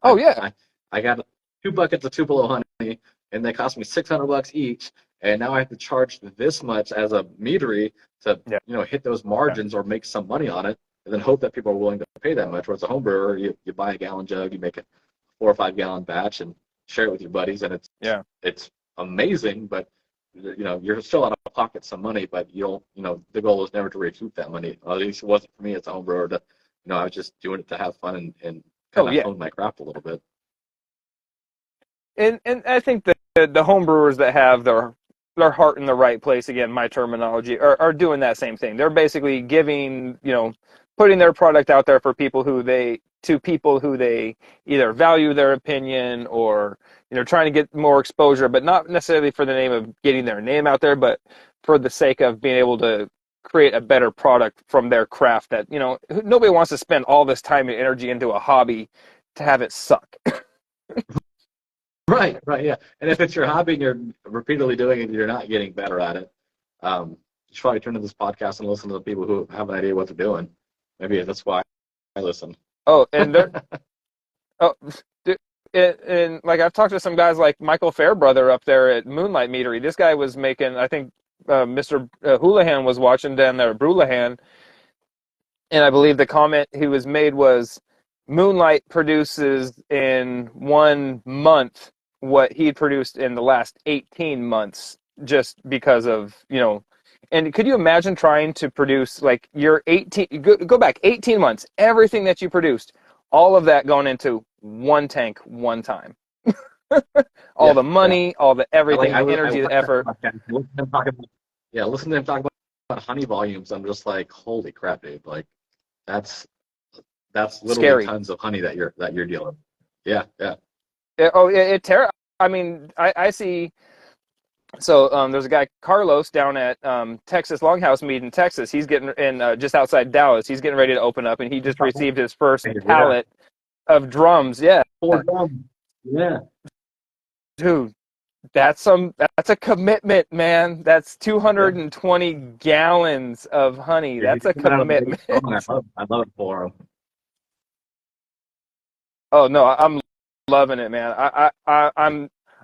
Oh, yeah. I got 2 buckets of Tupelo honey, and they cost me $600 each, and now I have to charge this much as a meadery to Yeah. hit those margins or make some money on it, and then hope that people are willing to pay that much. Whereas a home brewer, you buy a gallon jug, you make a 4 or 5 gallon batch, and share it with your buddies, and Yeah. it's amazing, but you're still out of pocket some money, but you don't, the goal is never to recoup that money. At least it wasn't for me as a home brewer. I was just doing it to have fun and Oh, kind of yeah. hone my craft a little bit. And I think that the home brewers that have their heart in the right place, again, my terminology, are doing that same thing. They're basically giving, putting their product out there for people who they either value their opinion or trying to get more exposure, but not necessarily for the name of getting their name out there, but for the sake of being able to create a better product from their craft that nobody wants to spend all this time and energy into a hobby to have it suck. Right, yeah. And if it's your hobby and you're repeatedly doing it and you're not getting better at it, you should probably turn to this podcast and listen to the people who have an idea what they're doing. Maybe that's why I listen. Oh, and and like I've talked to some guys like Michael Fairbrother up there at Moonlight Meadery. This guy was making, I think Mr. Houlihan was watching down there at Brulahan, and I believe the comment he was made was Moonlight produces in 1 month what he'd produced in the last 18 months just because of, and could you imagine trying to produce like your 18, go back 18 months, everything that you produced, all of that going into one tank, one time. All the money, all the everything, the energy, the effort. Listen to him talk about honey volumes. I'm just like, holy crap, dude! Like, that's literally scary. Tons of honey that you're dealing. Yeah. I mean, I see. So there's a guy Carlos down at Texas Longhouse Mead in Texas. He's getting in just outside Dallas. He's getting ready to open up, and he just received his first pallet of drums. Yeah, 4 drums. Yeah, dude, that's a commitment, man. That's 220 gallons of honey. That's a commitment. I love it for him. Oh no, I'm loving it, man.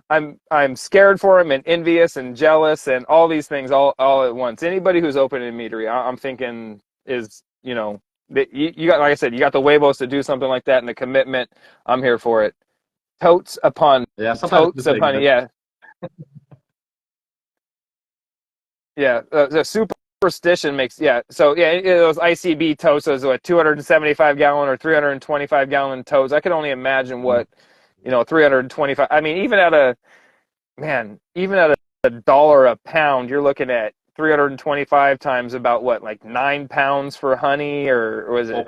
I'm scared for him and envious and jealous and all these things all at once. Anybody who's opening a meadery, I'm thinking is that you got, like I said, you got the huevos to do something like that and the commitment. I'm here for it. Totes upon totes upon yeah. Yeah, the superstition makes So those ICB totes, those 275 gallon or 325 gallon totes. I can only imagine what 325. I mean, even at $1 a pound, you're looking at 325 times about what, like 9 pounds for honey, or was it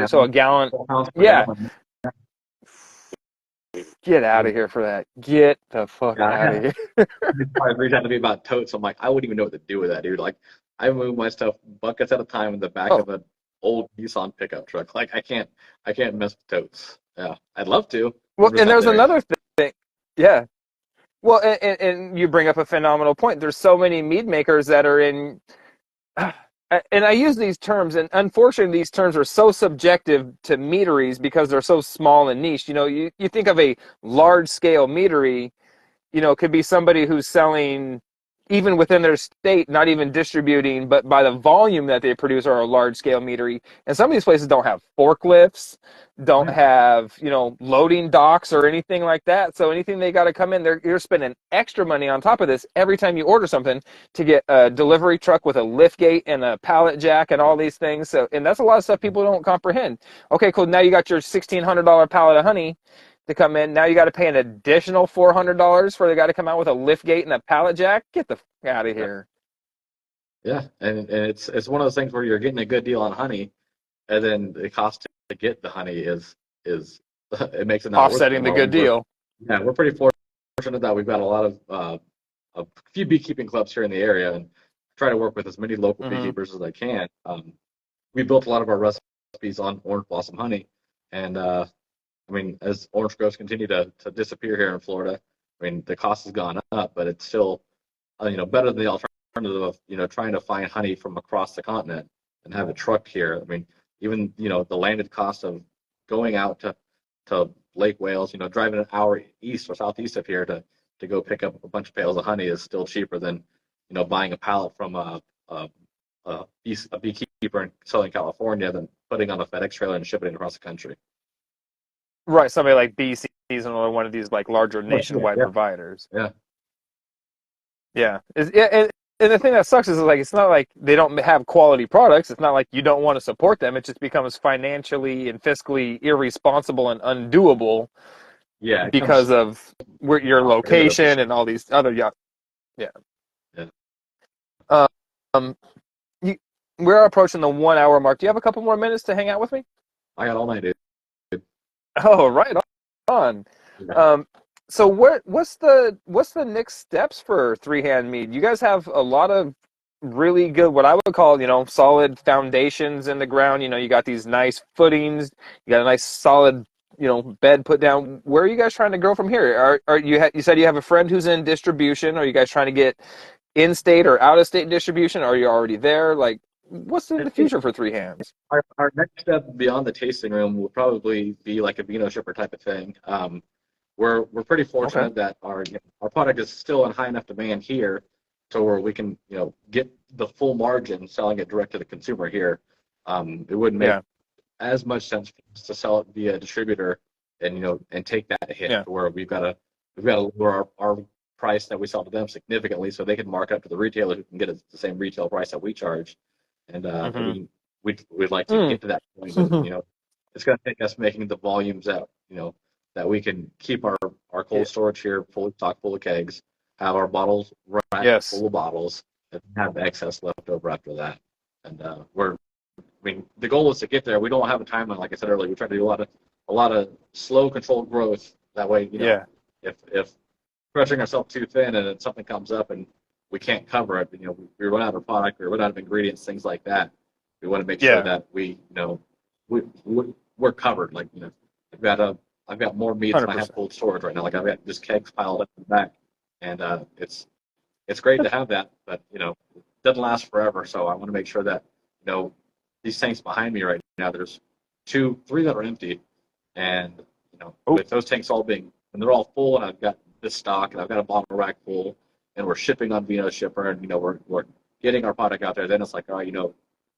so a gallon? Yeah. Gallon. Get out of here for that. Get the fuck out of here. Every time to be about totes, I'm like, I wouldn't even know what to do with that, dude. Like, I move my stuff buckets at a time in the back of an old Nissan pickup truck. Like, I can't mess with totes. Yeah, I'd love to. Well, and there's another thing. Yeah. Well, and you bring up a phenomenal point. There's so many mead makers that are in, and I use these terms, and unfortunately, these terms are so subjective to meaderies because they're so small and niche. You think of a large-scale meadery, it could be somebody who's selling, even within their state, not even distributing, but by the volume that they produce are a large-scale meadery. And some of these places don't have forklifts, don't have, loading docks or anything like that. So anything they got to come in, you're spending extra money on top of this every time you order something to get a delivery truck with a lift gate and a pallet jack and all these things. So, and that's a lot of stuff people don't comprehend. Okay, cool. Now you got your $1,600 pallet of honey to come in. Now you got to pay an additional $400 for the guy to come out with a lift gate and a pallet jack. Get the fuck out of here. Yeah, and it's one of those things where you're getting a good deal on honey, and then the cost to get the honey is it makes it not offsetting the good deal. We're pretty fortunate that we've got a lot of a few beekeeping clubs here in the area, and try to work with as many local beekeepers as I can. We built a lot of our recipes on orange blossom honey, and I mean, as orange groves continue to disappear here in Florida, I mean, the cost has gone up, but it's still, better than the alternative of, trying to find honey from across the continent and have it trucked here. I mean, even, the landed cost of going out to Lake Wales, driving an hour east or southeast of here to go pick up a bunch of pails of honey is still cheaper than, buying a pallet from a beekeeper in Southern California than putting on a FedEx trailer and shipping it across the country. Right, somebody like Bee Seasonal or one of these like larger nationwide providers. Yeah. And the thing that sucks is like it's not like they don't have quality products. It's not like you don't want to support them. It just becomes financially and fiscally irresponsible and undoable. Yeah. Because of your location and all these other we're approaching the 1 hour mark. Do you have a couple more minutes to hang out with me? I got all night, dude. Oh, right on. Yeah. Um, so what's the next steps for Three Hand Mead? You guys have a lot of really good, what I would call, solid foundations in the ground. You got these nice footings. You got a nice solid, bed put down. Where are you guys trying to grow from here? Are you said you have a friend who's in distribution? Are you guys trying to get in-state or out-of-state distribution? Are you already there? Like, what's in I the think future for Three Hands? our next step beyond the tasting room will probably be like a vino shipper type of thing. We're pretty Okay. fortunate that our product is still in high enough demand here to where we can get the full margin selling it direct to the consumer here. It wouldn't make Yeah. as much sense for us to sell it via distributor and and take that hit Yeah. to where we've got to lower our price that we sell to them significantly so they can mark up to the retailer who can get the same retail price that we charge. And Mm-hmm. we'd like to Mm. get to that point of it's going to take us making the volumes that that we can keep our Yeah. cold storage here fully stocked full of kegs, have our bottles racked Yes. full of bottles, and have excess left over after that. And I mean, the goal is to get there. We don't have a timeline, like I said earlier. We try to do a lot of slow, controlled growth. That way, Yeah. if stretching ourselves too thin and then something comes up and we can't cover it, we run out of product, we run out of ingredients, things like that. We want to make sure Yeah. that we we're covered. Like I've got a I've got more meats than I have 100%. cold storage right now. Like I've got just kegs piled up in the back, and it's great to have that, but it doesn't last forever. So I want to make sure that these tanks behind me right now, there's three that are empty, and Oh, with those tanks all being and they're all full, and I've got this stock, and I've got a bottle rack full, and we're shipping on Vino Shipper, and we're getting our product out there. Then it's like, all right,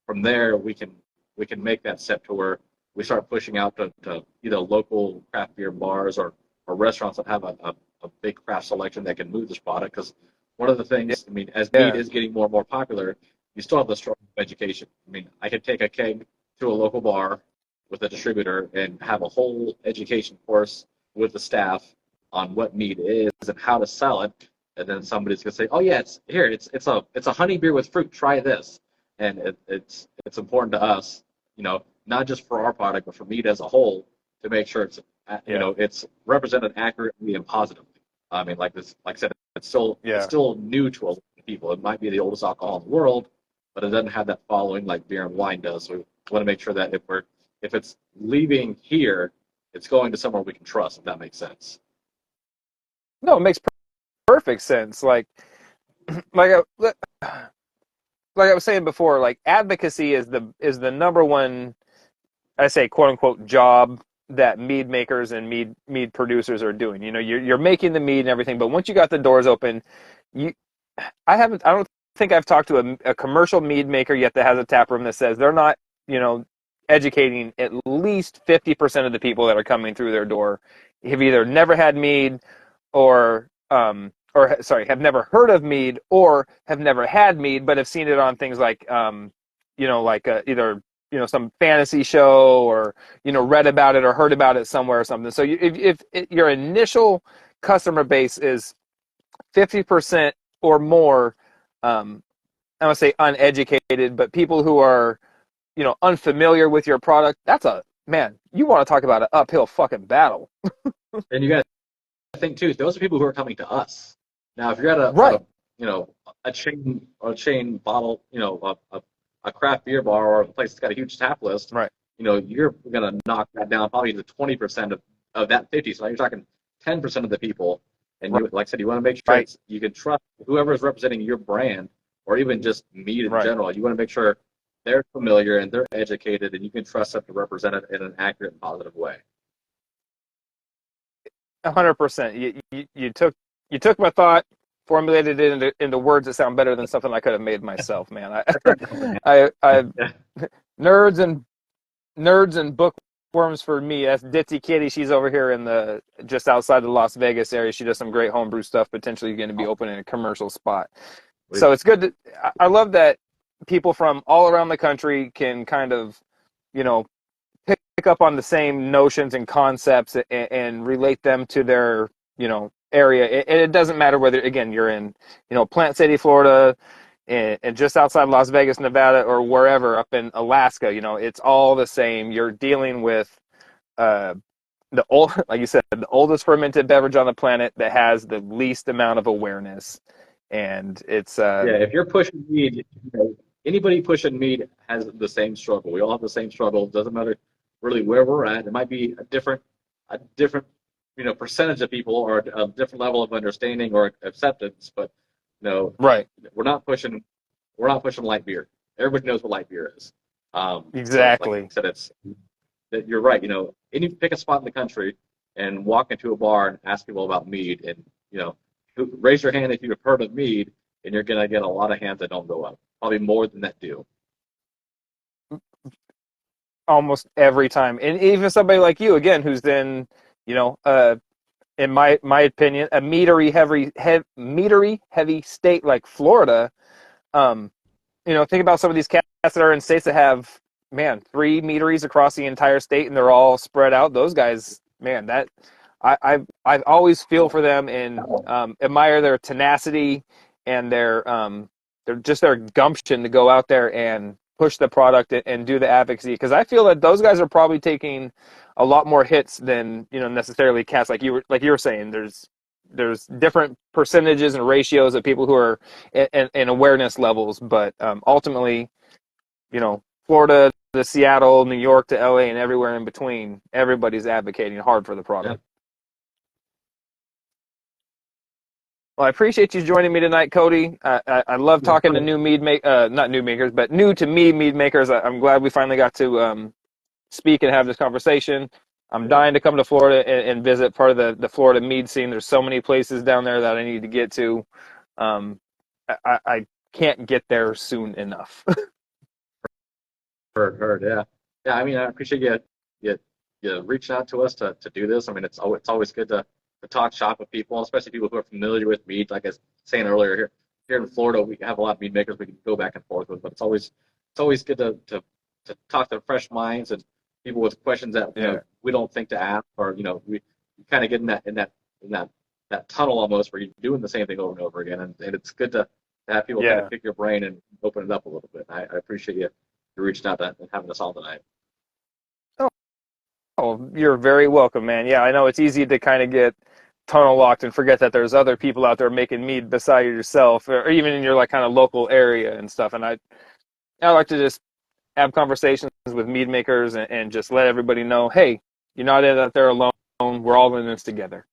from there we can make that step to where we start pushing out to either local craft beer bars or restaurants that have a big craft selection that can move this product. Because one of the things, I mean, as mead yeah. is getting more and more popular, you still have the struggle of education. I mean, I could take a keg to a local bar with a distributor and have a whole education course with the staff on what mead is and how to sell it, and then somebody's gonna say, "Oh yeah, it's a honey beer with fruit. Try this." And it's important to us, not just for our product, but for mead as a whole, to make sure Yeah. it's represented accurately and positively. I mean, like I said, it's Yeah. still new to a lot of people. It might be the oldest alcohol in the world, but it doesn't have that following like beer and wine does. So we want to make sure that if it's leaving here, it's going to somewhere we can trust, if that makes sense. No, it makes perfect sense. Like I, like I was saying before, like advocacy is the number one, I say, quote unquote, job that mead makers and mead producers are doing. You're making the mead and everything, but once you got the doors open, you I don't think I've talked to a commercial mead maker yet that has a tap room that says they're not, you know, educating at least 50% of the people that are coming through their door have either never had mead or sorry, have never heard of mead or have never had mead, but have seen it on things like, like either, some fantasy show or, read about it or heard about it somewhere or something. So if your initial customer base is 50% or more, I don't say uneducated, but people who are, unfamiliar with your product, that's a, man, you want to talk about an uphill fucking battle. And you got to think too, those are people who are coming to us. Now, if you're at Right, a a chain bottle, a craft beer bar or a place that's got a huge tap list, right, you're going to knock that down probably to 20% of that 50. So now you're talking 10% of the people. And right, like I said, you want to make sure right, you can trust whoever is representing your brand or even just meat in right. general. You want to make sure they're familiar and they're educated and you can trust them to represent it in an accurate and positive way. 100%. You took my thought, formulated it into words that sound better than something I could have made myself, man. I Yeah. nerds and bookworms for me. That's Ditzy Kitty. She's over here in the just outside the Las Vegas area. She does some great homebrew stuff. Potentially going to be opening a commercial spot. So it's good. I love that people from all around the country can kind of, you know, pick up on the same notions and concepts and relate them to their, area. And it doesn't matter whether, again, you're in, Plant City, Florida, and just outside Las Vegas, Nevada, or wherever up in Alaska, it's all the same. You're dealing with uh, the old, like you said, the oldest fermented beverage on the planet that has the least amount of awareness, and it's Yeah, if you're pushing mead, anybody pushing mead has the same struggle. We all have the same struggle. It doesn't matter really where we're at. It might be a different, percentage of people or a different level of understanding or acceptance, but right, we're not pushing light beer. Everybody knows what light beer is. So like I exactly. said, it's that you're right. Any pick a spot in the country and walk into a bar and ask people about mead, and raise your hand if you've heard of mead, and you're gonna get a lot of hands that don't go up. Probably more than that do. Almost every time, and even somebody like you again, who's in, you know, uh, in my opinion, a meadery heavy state like Florida. Um, think about some of these cats that are in states that have, man, 3 meaderies across the entire state, and they're all spread out. Those guys, man, that I always feel for them and admire their tenacity and their gumption to go out there and push the product and do the advocacy. Because I feel that those guys are probably taking a lot more hits than necessarily cats like you were saying. There's different percentages and ratios of people who are in awareness levels, but ultimately, Florida to Seattle, New York to LA, and everywhere in between, everybody's advocating hard for the Yeah. product. Well, I appreciate you joining me tonight, Cody. I love talking to not new makers, but new to me mead makers. I'm glad we finally got to speak and have this conversation. I'm dying to come to Florida and visit part of the Florida mead scene. There's so many places down there that I need to get to. I can't get there soon enough. Heard. Yeah. Yeah. I mean, I appreciate you reaching out to us to do this. I mean, it's always good to talk shop with people, especially people who are familiar with mead. Like I was saying earlier, here in Florida, we have a lot of mead makers we can go back and forth with, but it's always good to talk to fresh minds and people with questions that Yeah, we don't think to ask, or we kind of get in that tunnel almost where you're doing the same thing over and over again, and it's good to have people kind of yeah. pick your brain and open it up a little bit. I appreciate you reaching out and having us all tonight. Oh, you're very welcome, man. Yeah, I know it's easy to kind of get tunnel locked and forget that there's other people out there making mead beside yourself, or even in your like kind of local area and stuff. And I like to just have conversations with mead makers and just let everybody know, hey, you're not out there alone. We're all in this together.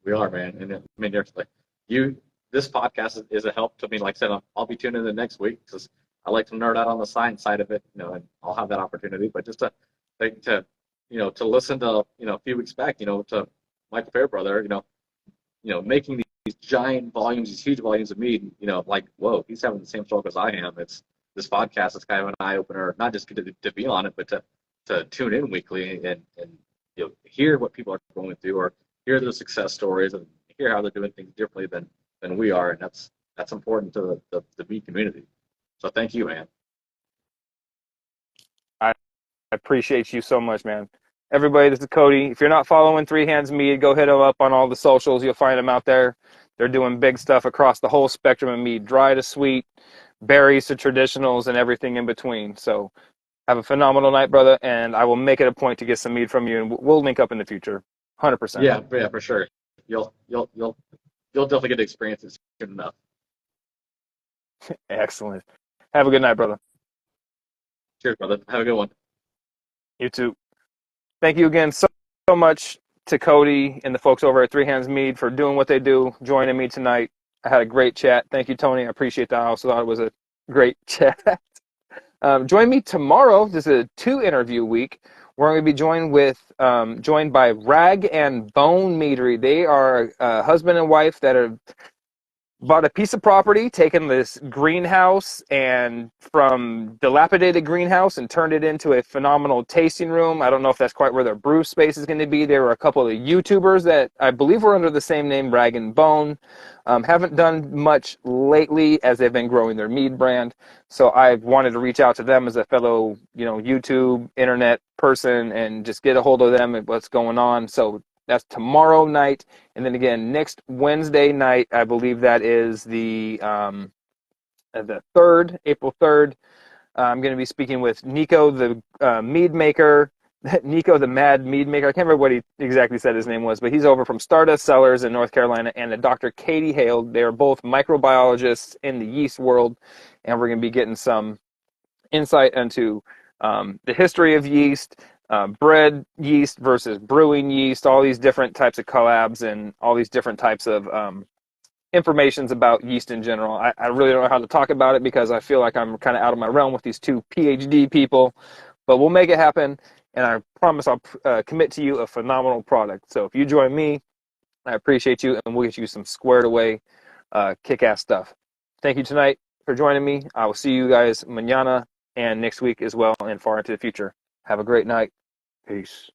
We are, man. And I mean, there's like you. This podcast is a help to me. Like I said, I'll be tuning in next week because I like to nerd out on the science side of it, and I'll have that opportunity. But just to listen to a few weeks back, to Michael Fairbrother, making these giant volumes, these huge volumes of mead, like whoa, he's having the same struggle as I am. It's this podcast is kind of an eye opener, not just to be on it, but to tune in weekly and hear what people are going through or hear their success stories and hear how they're doing things differently than we are, and that's important to the mead community. So thank you, man. I appreciate you so much, man. Everybody, this is Cody. If you're not following Three Hands Mead, go hit them up on all the socials. You'll find them out there. They're doing big stuff across the whole spectrum of mead, dry to sweet, berries to traditionals, and everything in between. So have a phenomenal night, brother, and I will make it a point to get some mead from you, and we'll link up in the future. 100%. Yeah, for sure. You'll definitely get to experience it soon enough. Excellent. Have a good night, brother. Cheers, brother. Have a good one. You too. Thank you again so much to Cody and the folks over at Three Hands Mead for doing what they do, joining me tonight. I had a great chat. Thank you, Tony. I appreciate that. I also thought it was a great chat. Join me tomorrow. This is a 2 interview week. We're going to be joined by Rag and Bone Meadery. They are a husband and wife that are bought a piece of property, taken this greenhouse and from dilapidated greenhouse and turned it into a phenomenal tasting room. I don't know if that's quite where their brew space is going to be. There were a couple of YouTubers that I believe were under the same name, Rag and Bone. Haven't done much lately as they've been growing their mead brand. So I've wanted to reach out to them as a fellow, YouTube internet person and just get a hold of them and what's going on. So that's tomorrow night. And then again, next Wednesday night, I believe that is the the 3rd, April 3rd. I'm going to be speaking with Nico, the mead maker, Nico, the mad mead maker. I can't remember what he exactly said his name was, but he's over from Stardust Cellars in North Carolina, and the Dr. Cody Hale. They are both microbiologists in the yeast world, and we're going to be getting some insight into the history of yeast, bread yeast versus brewing yeast, all these different types of collabs, and all these different types of informations about yeast in general. I really don't know how to talk about it because I feel like I'm kind of out of my realm with these two PhD people, but we'll make it happen, and I promise I'll commit to you a phenomenal product. So if you join me, I appreciate you, and we'll get you some squared away kick-ass stuff. Thank you tonight for joining me. I will see you guys mañana and next week as well and far into the future. Have a great night. Peace.